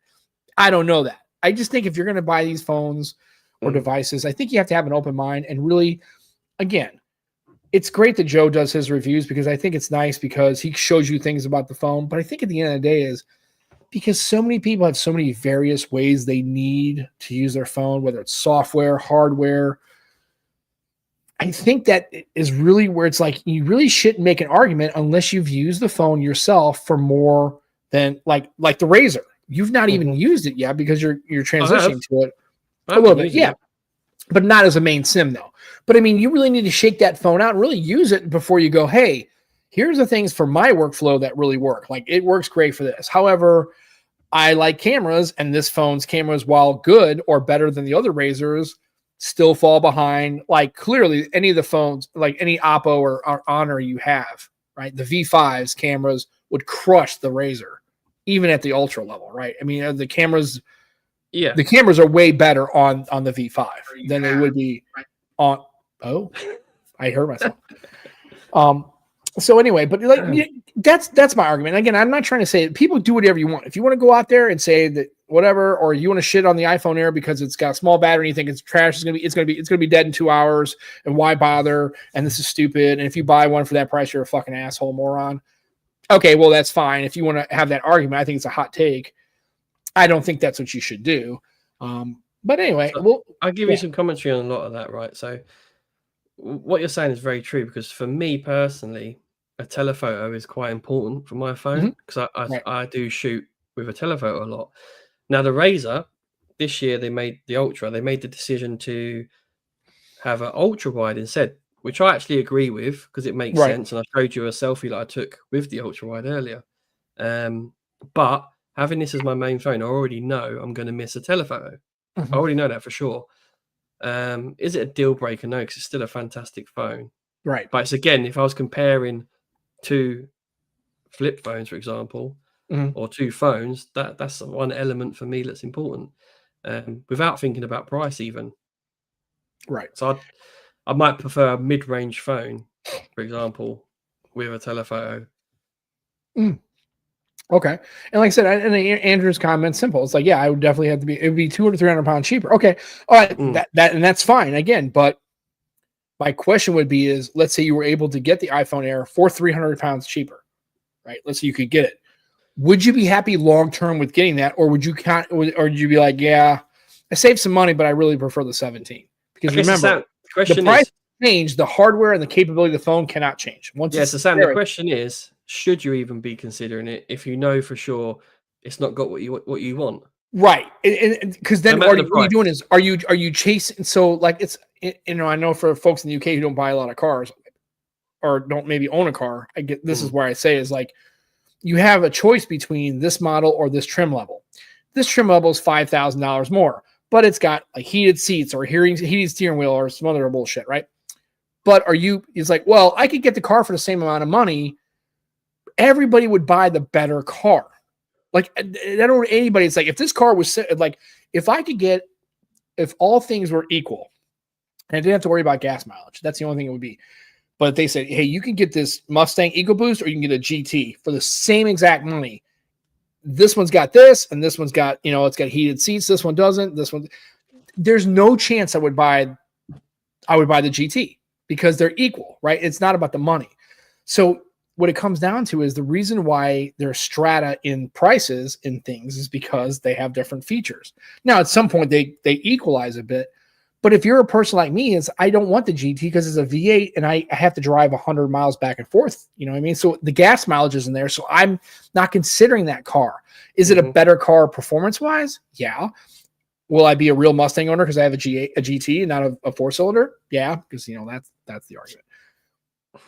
I don't know that. I just think if you're going to buy these phones or devices, I think you have to have an open mind and really, again, it's great that Joe does his reviews because I think it's nice because he shows you things about the phone. But I think at the end of the day is because so many people have so many various ways they need to use their phone, whether it's software, hardware. I think that is really where it's like you really shouldn't make an argument unless you've used the phone yourself for more than like the Razr. You've not even used it yet because you're transitioning to it a little bit. Yeah. But not as a main SIM though. But I mean, you really need to shake that phone out and really use it before you go, hey, here's the things for my workflow that really work. Like it works great for this. However, I like cameras and this phone's cameras, while good or better than the other Razrs, still fall behind. Like clearly any of the phones, like any Oppo or Honor you have, right? The V5's cameras would crush the Razr, even at the ultra level, right? I mean, the cameras are way better on the V5 than they would be on. Oh, I heard myself. So anyway, but like that's my argument. Again, I'm not trying to say people do whatever you want. If you want to go out there and say that whatever, or you want to shit on the iPhone Air because it's got a small battery and you think it's trash, it's gonna be dead in 2 hours, and why bother? And this is stupid. And if you buy one for that price, you're a fucking asshole moron. Okay, well that's fine. If you want to have that argument, I think it's a hot take. I don't think that's what you should do. But anyway, I'll give you some commentary on a lot of that, right? So what you're saying is very true, because for me personally, a telephoto is quite important for my phone, Mhm. because Right. I do shoot with a telephoto a lot. Now the Razor, this year they made the Ultra. They made the decision to have an ultra wide instead, which I actually agree with because it makes Right. sense. And I showed you a selfie that I took with the ultra wide earlier. But having this as my main phone, I already know I'm going to miss a telephoto. I Mhm. already know that for sure. Is it a deal breaker? No, because it's still a fantastic phone. Right. But it's, again, if I was comparing two flip phones, for example, Mhm. or two phones, that's the one element for me that's important. Without thinking about price, even. Right. So I might prefer a mid-range phone, for example, with a telephoto. Mm. Okay. And like I said, and Andrew's comment simple. It's like, yeah, I would definitely have to be. It would be 200, 300 pounds cheaper. Okay. All right. Mm, And that's fine again. But my question would be: is let's say you were able to get the iPhone Air for 300 pounds cheaper, right? Let's say you could get it. Would you be happy long term with getting that, or would you or would you be like, yeah, I saved some money, but I really prefer the 17? I Because guess remember, the the question price is, change, the hardware and the capability of the phone cannot change. Once yes, it's so Sam, the there, question is, should you even be considering it if you know for sure it's not got what you want, right? And because no then matter the what you're doing price? is are you chasing? So like it's I know for folks in the UK who don't buy a lot of cars or don't maybe own a car, I get this is Mm, where I say is like you have a choice between this model or this trim level. This trim level is $5,000 more, but it's got like heated seats or heated steering wheel or some other bullshit, right? But it's like, well, I could get the car for the same amount of money. Everybody would buy the better car. Like, I don't know anybody. It's like, if this car was like, if I could get, if all things were equal and I didn't have to worry about gas mileage, that's the only thing it would be. But they said, hey, you can get this Mustang EcoBoost or you can get a GT for the same exact money. This one's got this and this one's got, it's got heated seats. This one doesn't. This one, there's no chance I would buy the GT because they're equal, right? It's not about the money. So what it comes down to is the reason why there's strata in prices in things is because they have different features. Now, at some point they equalize a bit, but if you're a person like me, is I don't want the GT because it's a V8 and I have to drive 100 miles back and forth. You know what I mean? So the gas mileage isn't there. So I'm not considering that car. Is it a hmm better car performance wise? Yeah. Will I be a real Mustang owner because I have a GT and not a four cylinder? Yeah, because that's the argument.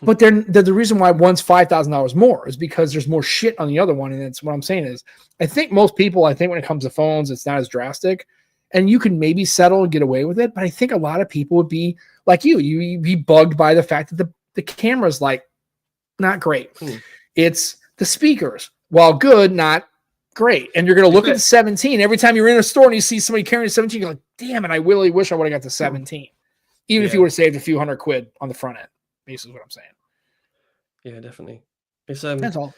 But then the reason why one's $5,000 more is because there's more shit on the other one, and it's what I'm saying is I think most people, I think when it comes to phones, it's not as drastic, and you can maybe settle and get away with it. But I think a lot of people would be like you'd be bugged by the fact that the camera's like not great. Hmm. It's the speakers, while good, not great. And you're going to Is look at the it? 17 every time you're in a store and you see somebody carrying a 17. You're like, damn it, I really wish I would have got the 17, even if you Yeah, would have saved a few $100 on the front end. Basically, what I'm saying. yeah, definitely. It's That's all.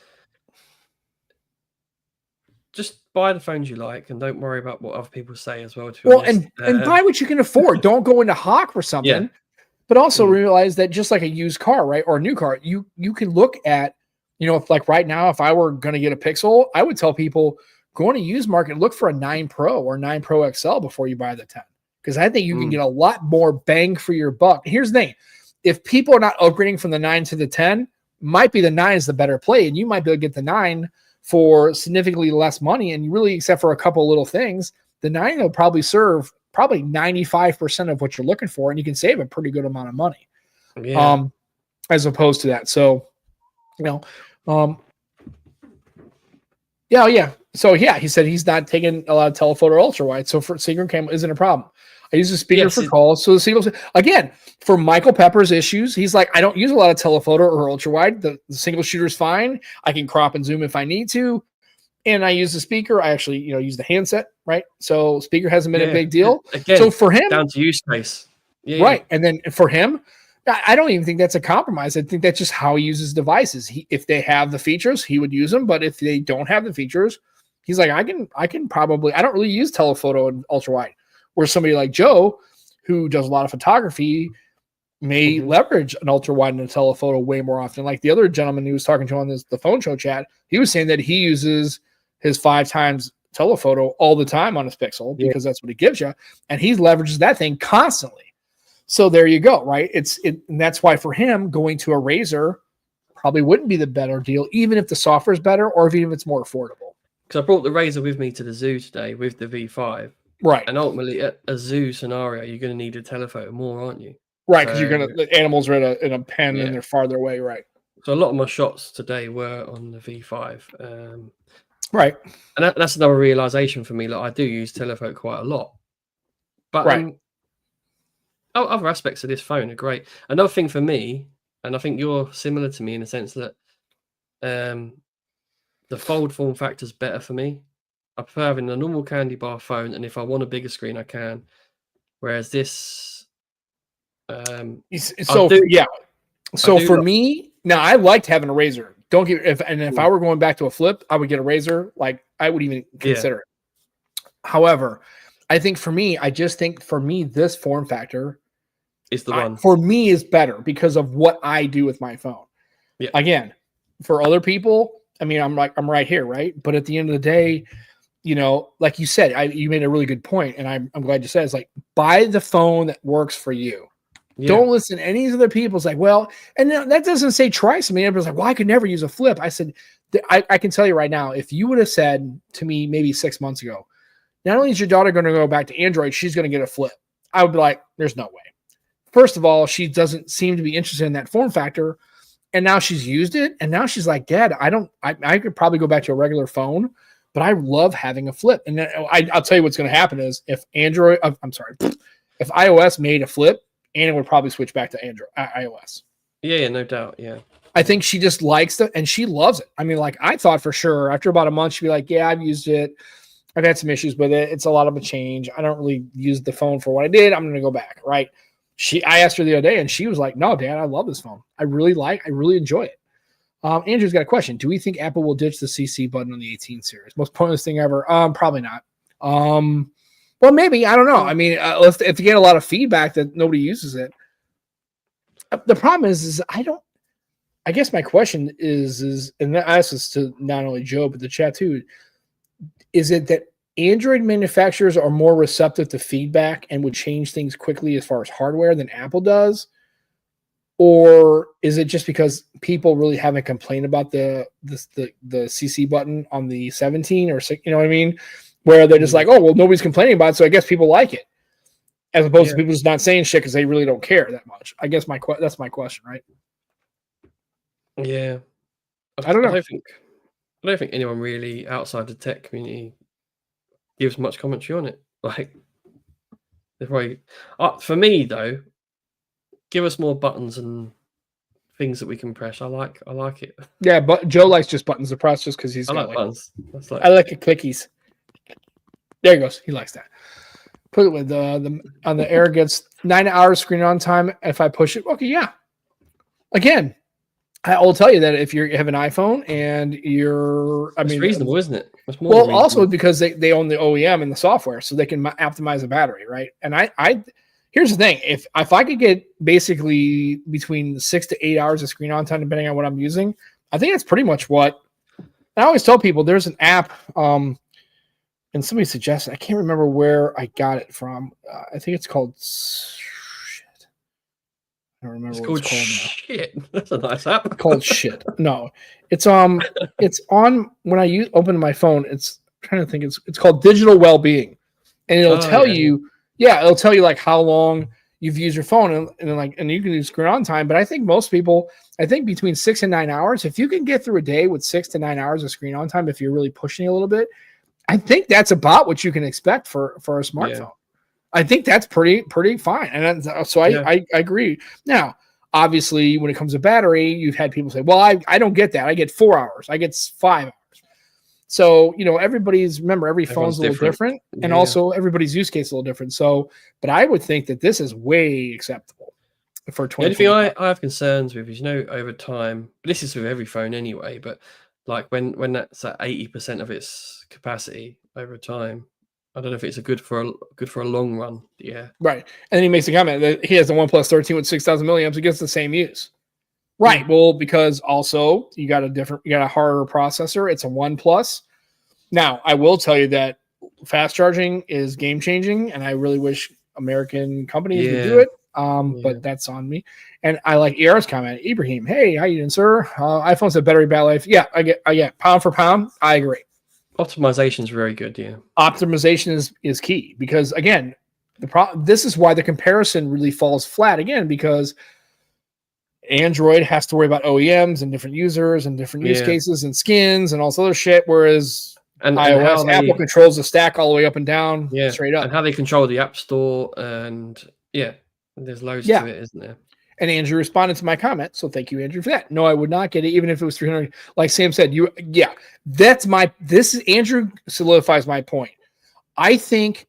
just buy the phones you like and don't worry about what other people say as well. To be Well, honest, and buy what you can afford. Don't go into hawk for yeah, something, but also mm, realize that just like a used car, right, or a new car, you can look at, if like right now, if I were going to get a Pixel, I would tell people go on a used market, look for a 9 Pro or 9 Pro XL before you buy the 10, because I think you can mm, get a lot more bang for your buck. Here's the thing: if people are not upgrading from the 9 to the 10, might be the 9 is the better play, and you might be able to get the 9 for significantly less money, and really, except for a couple little things, the 9 will probably serve probably 95% of what you're looking for, and you can save a pretty good amount of money, yeah, as opposed to that. So, you know, um, yeah, yeah. So yeah, he said he's not taking a lot of telephoto or ultra wide. So for single cam isn't a problem. I use the speaker yes, for calls. So the single again for Michael Pepper's issues, he's like, I don't use a lot of telephoto or ultra wide. The single shooter is fine. I can crop and zoom if I need to. And I use the speaker. I actually, use the handset, right? So speaker hasn't been a yeah. big deal. So Again, for him, down to use case. Yeah, yeah. right. And then for him, I don't even think that's a compromise. I think that's just how he uses devices. If they have the features, he would use them. But if they don't have the features, he's like, I can probably, I don't really use telephoto and ultra wide. Where somebody like Joe, who does a lot of photography, may hmm leverage an ultra wide and a telephoto way more often. Like the other gentleman he was talking to on the phone show chat, he was saying that he uses his 5 times telephoto all the time on his Pixel Yeah. because that's what it gives you. And he leverages that thing constantly. So there you go, right? And that's why for him going to a Razor probably wouldn't be the better deal, even if the software is better or even if it's more affordable. Because I brought the Razor with me to the zoo today with the V5. Right. And ultimately, at a zoo scenario, you're going to need a telephoto more, aren't you? Right, because the animals are in a pen and they're farther away, right? So a lot of my shots today were on the V5. Right. And that's another realization for me. Like, I do use telephoto quite a lot. But other aspects of this phone are great. Another thing for me, and I think you're similar to me in the sense that the fold form factor is better for me. I prefer having a normal candy bar phone, and if I want a bigger screen, I can. Whereas this, So for me, now I liked having a Razor. If I were going back to a flip, I would get a Razor. Like I would even consider it. However, I think for me, this form factor is the one for me is better because of what I do with my phone. Yeah. Again, for other people, I mean, I'm right here, right? But at the end of the day, you know, like you said, you made a really good point, and I'm glad you said it's like buy the phone that works for you. Yeah. Don't listen to any of the other people. It's like, well, and that doesn't say try something. Everybody's like, well, I could never use a flip. I said, I can tell you right now, if you would have said to me maybe 6 months ago, not only is your daughter going to go back to Android, she's going to get a flip. I would be like, there's no way. First of all, she doesn't seem to be interested in that form factor. And now she's used it. And now she's like, Dad, I could probably go back to a regular phone, but I love having a flip. And I'll tell you what's going to happen is if iOS made a flip, Anna would probably switch back to iOS. Yeah, no doubt. Yeah. I think she just likes it and she loves it. I mean, like I thought for sure after about a month, she'd be like, yeah, I've used it. I've had some issues with it. It's a lot of a change. I don't really use the phone for what I did. I'm going to go back. Right. I asked her the other day and she was like, no, Dad, I love this phone. I really enjoy it. Andrew's got a question. Do we think Apple will ditch the CC button on the 18 series? Most pointless thing ever. Probably not. Well, maybe. I don't know. I mean, if you get a lot of feedback that nobody uses it. The problem is I guess my question is, and I ask this to not only Joe, but the chat too, is it that Android manufacturers are more receptive to feedback and would change things quickly as far as hardware than Apple does? Or is it just because people really haven't complained about the CC button on the 17 or 6, you know what I mean? Where they're just like, oh, well, nobody's complaining about it, so I guess people like it. As opposed to people just not saying shit because they really don't care that much. I guess that's my question, right? Yeah. I don't know. I don't think anyone really outside the tech community gives much commentary on it. Like, they're probably for me though, give us more buttons and things that we can press. I like it. Yeah, but Joe likes just buttons to press just because I like buttons. I like the clickies. There he goes. He likes that. Put it with the on the air gets 9 hours screen on time. If I push it, okay, yeah. Again, I will tell you that if you have an iPhone and it's reasonable, isn't it? It's more also because they own the OEM and the software, so they can optimize the battery, right? And I here's the thing: if I could get basically between 6 to 8 hours of screen on time, depending on what I'm using, I think that's pretty much what I always tell people. There's an app, and somebody suggested, I can't remember where I got it from. I think it's called shit. I don't remember what it's called now. Shit. That's a nice app. It's called shit. No, it's on when I open my phone. I'm trying to think. It's called Digital Wellbeing, and it'll tell you. Yeah, it'll tell you like how long you've used your phone, and you can use screen on time. But I think most people, between 6 and 9 hours. If you can get through a day with 6 to 9 hours of screen on time, if you're really pushing a little bit, I think that's about what you can expect for a smartphone. Yeah. I think that's pretty fine. And so I agree. Now, obviously, when it comes to battery, you've had people say, well, I don't get that. I get 4 hours. I get 5 hours. So, every phone's a little different. And also everybody's use case is a little different. So, but I would think that this is way acceptable for 20. The only thing I have concerns with is, over time, this is with every phone anyway, but like when that's at 80% of its capacity over time, I don't know if it's good for a long run. Yeah. Right. And then he makes a comment that he has the OnePlus 13 with 6,000 milliamps. It gets the same use. Right. Well, because also you got a harder processor. It's a OnePlus. Now, I will tell you that fast charging is game changing, and I really wish American companies would do it. but that's on me. And I like ER's comment. Ibrahim, hey, how you doing, sir? iPhones have battery life. Yeah, I get pound for pound. I agree. Optimization is very good. Yeah, optimization is key because again, this is why the comparison really falls flat again because Android has to worry about OEMs and different users and different use cases and skins and all this other shit, whereas iOS, Apple controls the stack all the way up and down, straight up. And how they control the App Store, and there's loads to it, isn't there? And Andrew responded to my comment, so thank you, Andrew, for that. No, I would not get it, even if it was 300. Like Sam said, Andrew solidifies my point. I think,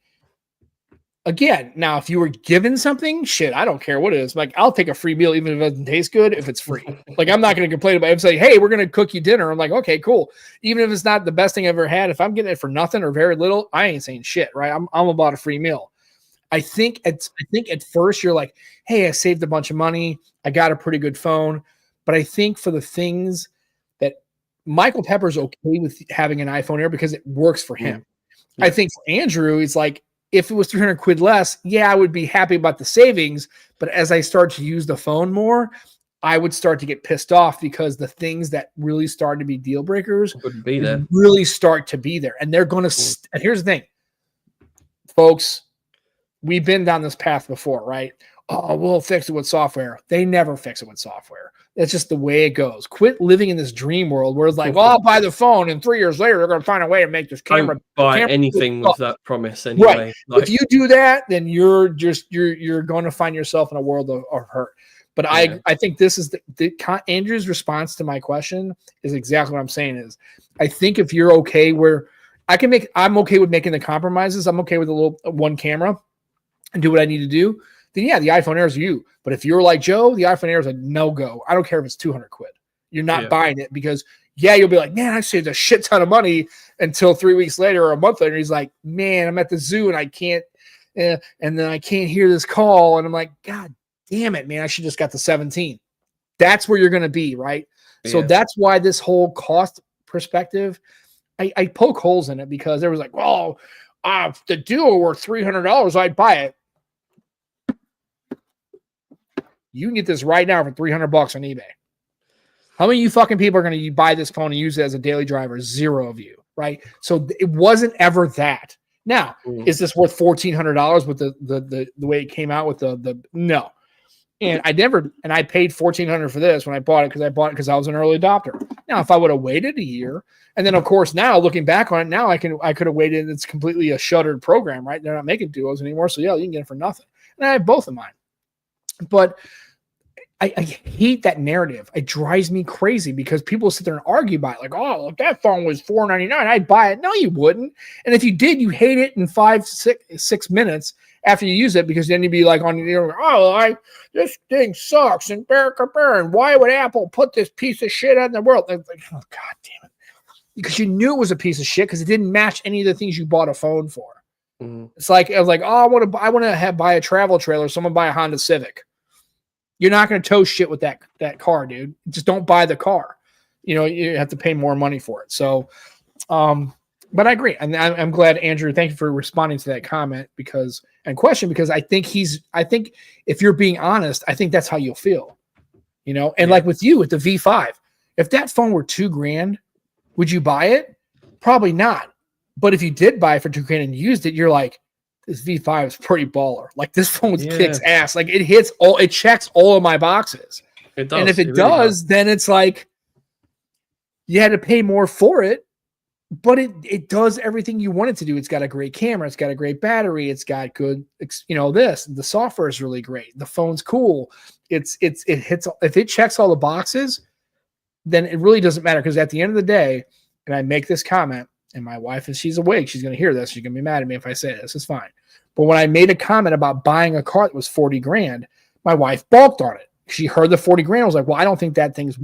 again, now if you were given something, shit, I don't care what it is. Like, I'll take a free meal even if it doesn't taste good if it's free. Like, I'm not going to complain about it. If say, hey, we're going to cook you dinner, I'm like, okay, cool. Even if it's not the best thing I've ever had, if I'm getting it for nothing or very little, I ain't saying shit, right? I'm about a free meal. I think at first you're like, hey, I saved a bunch of money. I got a pretty good phone. But I think for the things that Michael Pepper's okay with having an iPhone Air because it works for him. I think for Andrew, it's like, if it was 300 quid less, I would be happy about the savings. But as I start to use the phone more, I would start to get pissed off because the things that really start to be deal breakers wouldn't be there. Really start to be there. And they're going to, and here's the thing, folks, we've been down this path before, right? Oh, we'll fix it with software. They never fix it with software. That's just the way it goes. Quit living in this dream world where it's like, well, I'll buy the phone, and 3 years later, they're going to find a way to make this camera. Don't buy anything with that promise anyway. Right. Like, if you do that, then you're going to find yourself in a world of hurt. But I think this is Andrew's response to my question is exactly what I'm saying is, I think if you're okay where I'm okay with making the compromises. I'm okay with a little one camera and do what I need to do, then the iPhone Air is you. But if you're like Joe, the iPhone Air is a no-go. I don't care if it's 200 quid. You're not buying it because, you'll be like, man, I saved a shit ton of money until 3 weeks later or a month later. He's like, man, I'm at the zoo and I can't, and then I can't hear this call. And I'm like, God damn it, man, I should just got the 17. That's where you're going to be, right? Yeah. So that's why this whole cost perspective, I poke holes in it because there was like, well, if the Duo were $300, I'd buy it. You can get this right now for $300 on eBay. How many of you fucking people are going to buy this phone and use it as a daily driver? 0 of you, right? So it wasn't ever that. Now, is this worth $1,400 with the way it came out with the no? And I paid $1,400 for this when I bought it because I was an early adopter. Now, if I would have waited a year, and then of course now looking back on it, now I could have waited. It's completely a shuttered program, right? They're not making Duos anymore, so you can get it for nothing. And I have both of mine. But I hate that narrative. It drives me crazy because people sit there and argue about it. Like, oh, if that phone was $499, I'd buy it. No, you wouldn't. And if you did, you hate it in 6 minutes after you use it because then you'd be like on this thing sucks and and why would Apple put this piece of shit out in the world? Like, oh, God damn it. Because you knew it was a piece of shit because it didn't match any of the things you bought a phone for. It's like, I was like, oh, I want to buy a travel trailer. Someone buy a Honda Civic. You're not going to tow shit with that car, dude. Just don't buy the car. You have to pay more money for it. So, but I agree. And I'm glad, Andrew, thank you for responding to that comment because I think if you're being honest, I think that's how you'll feel, and like with you, with the V5, if that phone were $2,000, would you buy it? Probably not. But if you did buy it for $2,000 and used it, you're like, this V5 is pretty baller. Like this phone kicks ass. Like it checks all of my boxes. It does. And if it really does, then it's like you had to pay more for it, but it does everything you want it to do. It's got a great camera. It's got a great battery. It's got good, the software is really great. The phone's cool. It hits, if it checks all the boxes, then it really doesn't matter. Because at the end of the day, and I make this comment, and my wife, if she's awake, she's going to hear this. She's going to be mad at me if I say this. It's fine. But when I made a comment about buying a car that was $40,000, my wife balked on it. She heard the $40,000. I was like, well, I don't think that thing is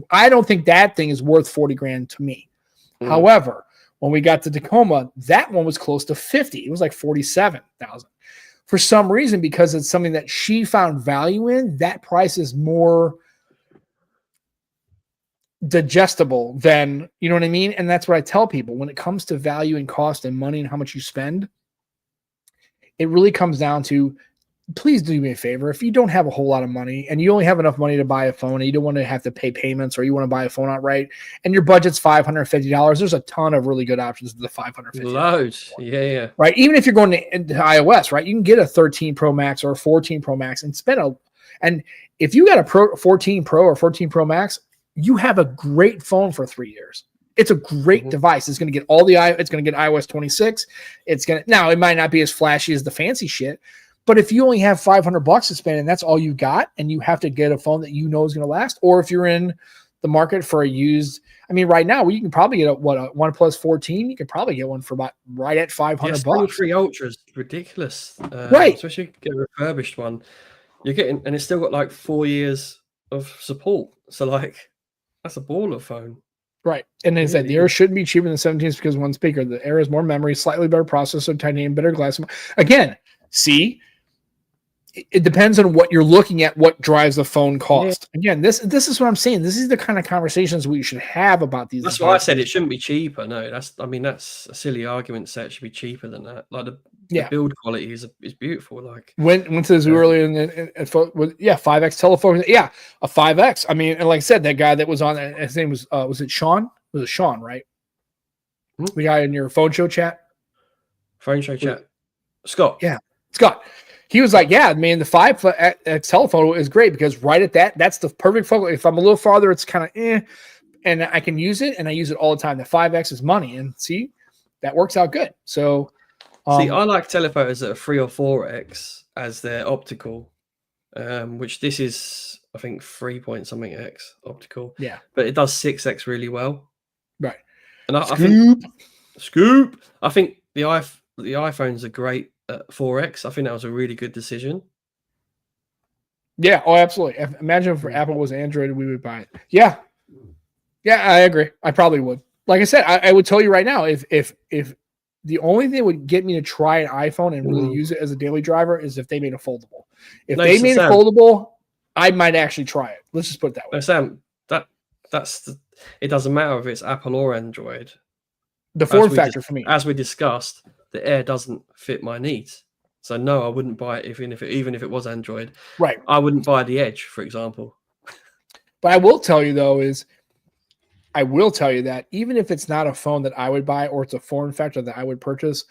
worth $40,000 to me. However, when we got to Tacoma, that one was close to 50. It was like 47,000. For some reason, because it's something that she found value in, that price is more digestible than, you know what I mean? And that's what I tell people when it comes to value and cost and money and how much you spend. It really comes down to please do me a favor. If you don't have a whole lot of money and you only have enough money to buy a phone and you don't want to have to pay payments or you want to buy a phone outright and your budget's $550, there's a ton of really good options to the $550. Loads. Yeah. Right. Even if you're going into iOS, right, you can get a 13 Pro Max or a 14 Pro Max and and if you got a 14 Pro or 14 Pro Max, you have a great phone for 3 years. It's a great device. It's going to get it's going to get iOS 26. Now it might not be as flashy as the fancy shit, but if you only have $500 to spend and that's all you got, and you have to get a phone that you know is going to last, or if you're in the market for a used, I mean, right now you can probably get a OnePlus 14. You could probably get one for about right at $500. 3 Ultra is ridiculous, right? Especially if you get a refurbished one. You're getting, and it's still got like 4 years of support. So like, that's a baller phone. Right. And they said the Air shouldn't be cheaper than the 17 because one speaker. The Air has more memory, slightly better processor, titanium, better glass. Again, see, it depends on what you're looking at, what drives the phone cost. Yeah. Again, this is what I'm saying. This is the kind of conversations we should have about these. That's why I said it shouldn't be cheaper. No, that's a silly argument to say it should be cheaper than that. Like the build quality is beautiful. Like went to this earlier in 5X telephone. Yeah, a 5X. I mean, and like I said, that guy that was on, his name was it Sean? Was it Sean, right? The guy in your phone show chat? Phone show chat. Scott. Yeah, Scott. He was like, yeah, man, the 5X telephone is great because right at that's the perfect focal. If I'm a little farther, it's kind of and I can use it, and I use it all the time. The 5X is money, and see, that works out good. So, see, I like telephotos that are 3 or 4X as their optical, which this is, I think, 3 point something X optical. Yeah, but it does 6X really well. Right. And I think scoop. I think the iPhones are great at 4X. I think that was a really good decision. Yeah. Oh, absolutely. Imagine if Apple was Android, we would buy it. Yeah. Yeah, I agree. I probably would. Like I said, I would tell you right now, if the only thing that would get me to try an iPhone and really use it as a daily driver is if they made a foldable. If they made a foldable, I might actually try it. Let's just put it that way. No, Sam, it doesn't matter if it's Apple or Android. The form factor for me. As we discussed, the Air doesn't fit my needs. So no, I wouldn't buy it even if it was Android. Right. I wouldn't buy the Edge, for example. But I will tell you though that even if it's not a phone that I would buy or it's a form factor that I would purchase,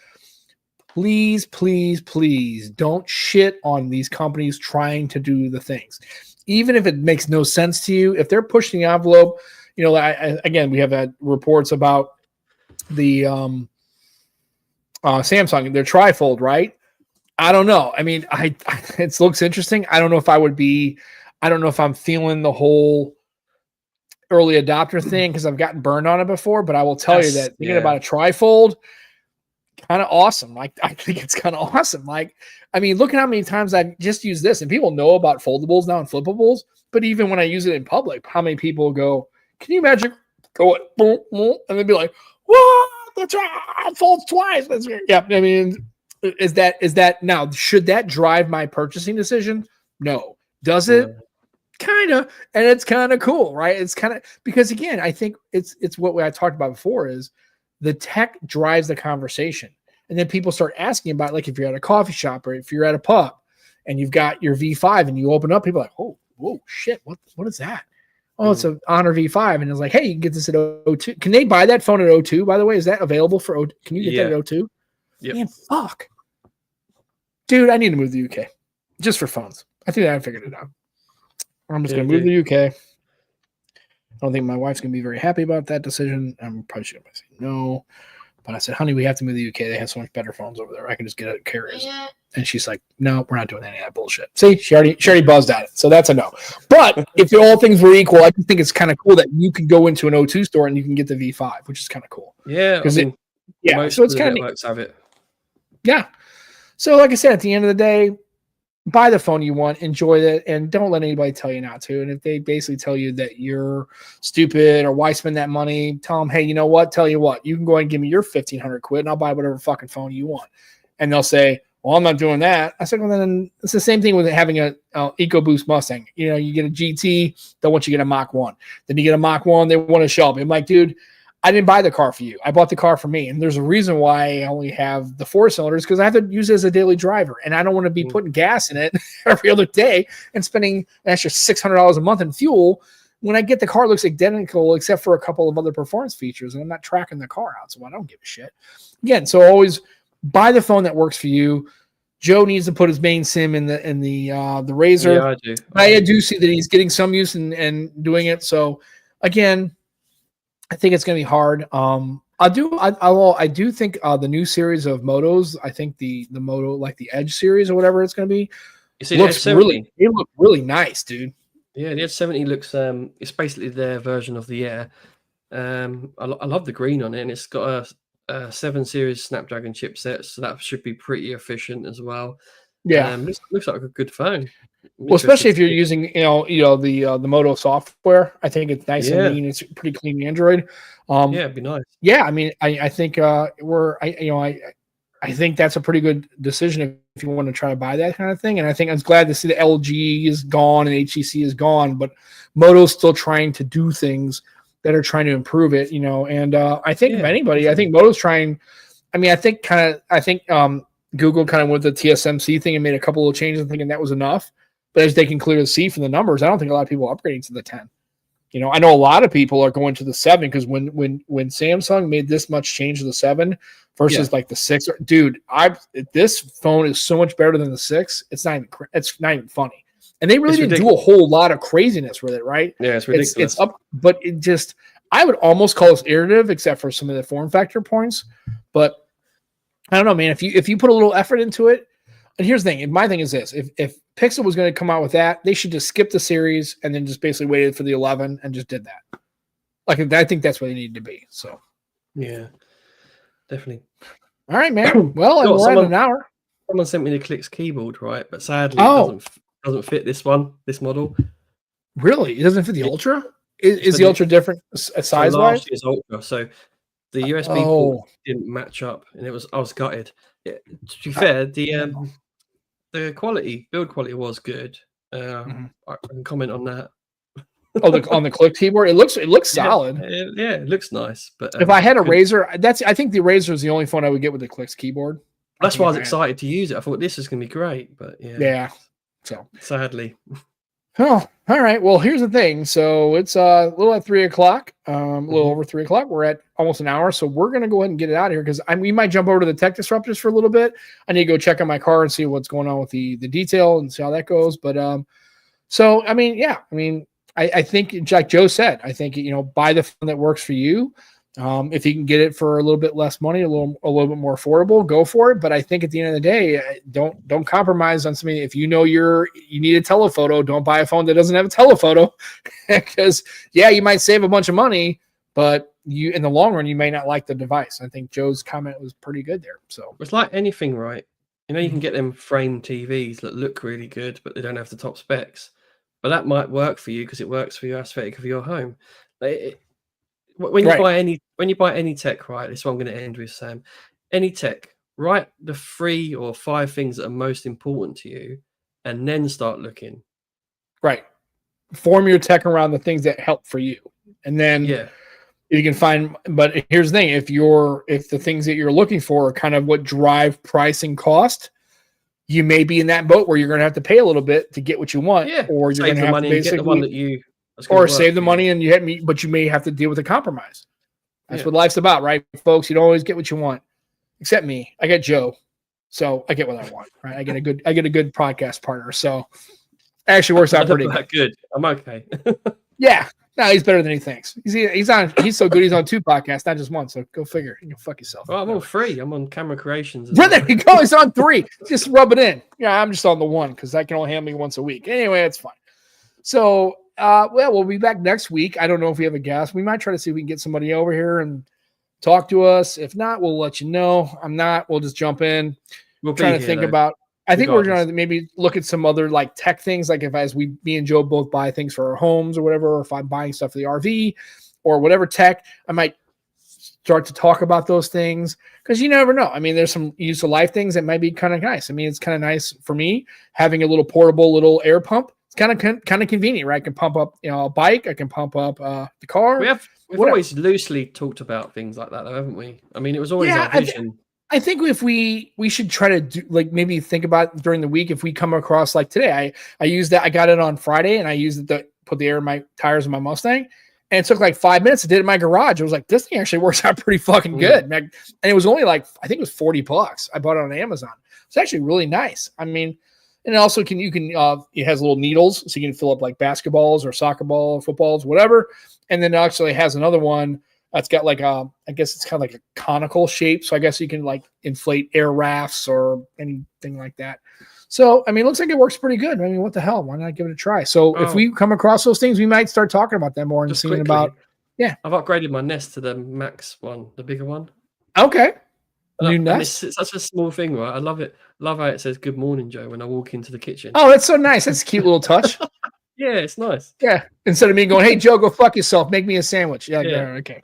please, please, please don't shit on these companies trying to do the things. Even if it makes no sense to you, if they're pushing the envelope, again, we have had reports about the Samsung, their trifold, right? I don't know. I mean, it looks interesting. I don't know if I'm feeling the whole early adopter thing because I've gotten burned on it before, but I will tell you that thinking about a trifold, kind of awesome. Like, I think it's kind of awesome. Like, I mean, look at how many times I've just used this, and people know about foldables now and flippables, but even when I use it in public, how many people go, can you imagine going, boom, boom, and they'd be like, what? That's right. It folds twice. That's weird. Yeah. I mean, is that now, should that drive my purchasing decision? No. Does it? Kind of. And it's kind of cool, right? It's kind of, because again, I think it's what I talked about before is the tech drives the conversation. And then people start asking about, like, if you're at a coffee shop or if you're at a pub and you've got your V5 and you open up, people are like, oh, whoa, shit. What is that? Oh, it's an Honor V5. And it's like, hey, you can get this at O2. Can they buy that phone at O2, by the way? Is that available for O2? Can you get that at O2? Yep. Man, fuck. Dude, I need to move to the UK just for phones. I think I figured it out. I'm just going to move to the UK. I don't think my wife's going to be very happy about that decision. I'm probably going to say no. But I said, honey, we have to move to the UK. They have so much better phones over there. I can just get it at carriers. Yeah. And she's like, no, we're not doing any of that bullshit. See, she already buzzed at it. So that's a no. But if all things were equal, I think it's kind of cool that you can go into an O2 store and you can get the V5, which is kind of cool. Yeah. Because so it's kind of have it. Yeah. So like I said, at the end of the day, buy the phone you want, enjoy it, and don't let anybody tell you not to. And if they basically tell you that you're stupid or why spend that money, tell them, hey, you know what? Tell you what, you can go ahead and give me your $1,500 and I'll buy whatever fucking phone you want. And they'll say, well, I'm not doing that. I said, well, then it's the same thing with having a EcoBoost Mustang. You get a GT, they want you to get a Mach 1. Then you get a Mach 1, they want to show up. I'm like, dude, I didn't buy the car for you. I bought the car for me. And there's a reason why I only have the 4-cylinders, because I have to use it as a daily driver. And I don't want to be putting gas in it every other day and spending an extra $600 a month in fuel when I get the car looks identical except for a couple of other performance features. And I'm not tracking the car out, so I don't give a shit. Again, so always buy the phone that works for you. Joe needs to put his main SIM in the Razor. Yeah, I do. I do see that he's getting some use and doing it. So again, I think it's going to be hard. I do think the new series of motos. I think the moto, like the Edge series or whatever it's going to be, You see, they look really nice, dude. Yeah, the S70 looks. It's basically their version of the Air. I love the green on it, and it's got a 7 series Snapdragon chipset, so that should be pretty efficient as well. Yeah, looks like a good phone. Well, especially if you're using the Moto software, I think it's nice and lean. It's pretty clean Android. Yeah, it'd be nice. Yeah, I mean, I think I think that's a pretty good decision if you want to try to buy that kind of thing. And I think I was glad to see the LG is gone and HTC is gone, but Moto's still trying to do things that are trying to improve it. And I think if anybody, I think Moto's trying. I mean, I think Google kind of went the TSMC thing and made a couple of changes, thinking that was enough. But as they can clearly see from the numbers, I don't think a lot of people are upgrading to the 10. I know a lot of people are going to the 7 because when Samsung made this much change to the 7 versus like the 6, dude, this phone is so much better than the 6. It's not even funny. And they really didn't do a whole lot of craziness with it, right? Yeah, it's ridiculous. It's up, but I would almost call this iterative, except for some of the form factor points. But I don't know, man. If you put a little effort into it, and here's the thing. My thing is this: if Pixel was going to come out with that, they should just skip the series and then just basically waited for the 11 and just did that. Like, I think that's what they needed to be. So, yeah, definitely. All right, man. Well, we're at an hour. Someone sent me the Clicks keyboard, right? But sadly, it doesn't fit this model. Really, it doesn't fit the Ultra. Is the Ultra different size wise? It's Ultra, so the USB port didn't match up, and I was gutted. Yeah, to be fair, the build quality was good. I can comment on that. On the Click keyboard, it looks solid. Yeah, it looks nice. But if I had a Razer, I think the Razer is the only phone I would get with the Clicks keyboard. That's why I was excited to use it. I thought this is going to be great, but yeah. So sadly. Oh, all right. Well, here's the thing. So it's a little at 3:00, a little over 3:00. We're at almost an hour, so we're gonna go ahead and get it out of here because we might jump over to the tech disruptors for a little bit. I need to go check on my car and see what's going on with the detail and see how that goes. But so I mean, yeah, I think like Joe said, I think buy the phone that works for you. If you can get it for a little bit less money, a little bit more affordable, go for it. But I think at the end of the day, don't compromise on something. If you need a telephoto, don't buy a phone that doesn't have a telephoto, because you might save a bunch of money, but in the long run you may not like the device. I think Joe's comment was pretty good there. So it's like anything, right? You can get them framed TVs that look really good, but they don't have the top specs. But that might work for you because it works for your aesthetic of your home. When you buy any tech, right? This is what I'm going to end with, Sam. Any tech, write the 3 or 5 things that are most important to you, and then start looking. Right. Form your tech around the things that help for you, and then you can find. But here's the thing: if the things that you're looking for are kind of what drive price and cost, you may be in that boat where you're going to have to pay a little bit to get what you want, or you're going to have to basically get the one that you. Or save the money and but you may have to deal with a compromise. That's what life's about, right, folks? You don't always get what you want, except me. I get Joe, so I get what I want. Right? I get a good podcast partner, so it actually works out pretty good. I'm okay. Yeah, no, he's better than he thinks. He's so good. He's on 2 podcasts, not just one. So go figure. You fuck yourself. Well, I'm on 3. I'm on Camera Creations. Right, there you go. He's on 3. Just rub it in. Yeah, I'm just on the 1 because I can only handle me once a week. Anyway, it's fine. So. We'll be back next week. I don't know if we have a guest. We might try to see if we can get somebody over here and talk to us. If not, we'll let you know. I'm not. We'll just jump in. We're trying to think about. I think we're going to maybe look at some other like tech things, like me and Joe both buy things for our homes or whatever, or if I'm buying stuff for the RV or whatever tech, I might start to talk about those things because you never know. There's some use of life things that might be kind of nice. It's kind of nice for me having a little portable little air pump. Kind of convenient, right? I can pump up, a bike. I can pump up the car. We've always loosely talked about things like that, though, haven't we? I mean, it was always our vision. I think if we should try to do, like, maybe think about during the week if we come across, like today, I used that. I got it on Friday and I used it to put the air in my tires in my Mustang, and it took like 5 minutes. I did it in my garage. I was like, this thing actually works out pretty fucking good. And it was only like, I think it was $40. I bought it on Amazon. It's actually really nice. I mean, and it also it has little needles, so you can fill up like basketballs or soccer ball, footballs, whatever. And then it actually has another one that's got like I guess it's kind of like a conical shape. So I guess you can like inflate air rafts or anything like that. So, I mean, it looks like it works pretty good. I mean, what the hell? Why not give it a try? So if we come across those things, we might start talking about them more and just seeing quickly, about, I've upgraded my Nest to the Max one, the bigger one. Okay. New Nest. It's such a small thing, right? I love it. Love how it says "Good morning, Joe" when I walk into the kitchen. Oh, that's so nice. That's a cute little touch. Yeah, it's nice. Yeah. Instead of me going, "Hey, Joe, go fuck yourself. Make me a sandwich." Yeah. Okay.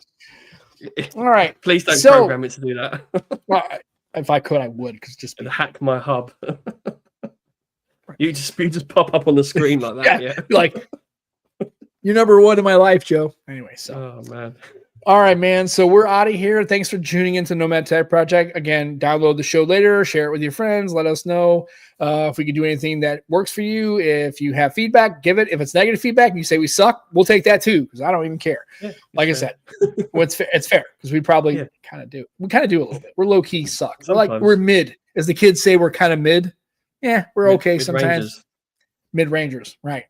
All right. Please don't program it to do that. Well, if I could, I would, because just hack my hub. You just pop up on the screen like that. Yeah. Like, you're number one in my life, Joe. Anyway, so. Oh man. All right, man. So we're out of here. Thanks for tuning into Nomad Tech Project. Again, download the show later, share it with your friends. Let us know if we can do anything that works for you. If you have feedback, give it. If it's negative feedback and you say we suck, we'll take that too, because I don't even care. Yeah, like I said, it's fair because we probably kind of do. We kind of do a little bit. We're low key suck. We're mid, as the kids say. We're kind of mid. Yeah, we're okay sometimes. Mid rangers, right?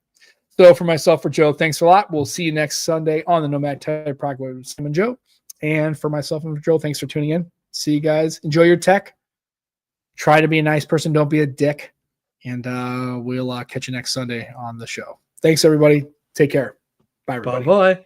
So for myself, for Joe, thanks a lot. We'll see you next Sunday on the Nomad Tech Project with Sam and Joe. And for myself and for Joe, thanks for tuning in. See you guys. Enjoy your tech. Try to be a nice person. Don't be a dick. And we'll catch you next Sunday on the show. Thanks, everybody. Take care. Bye, everybody. Bye-bye.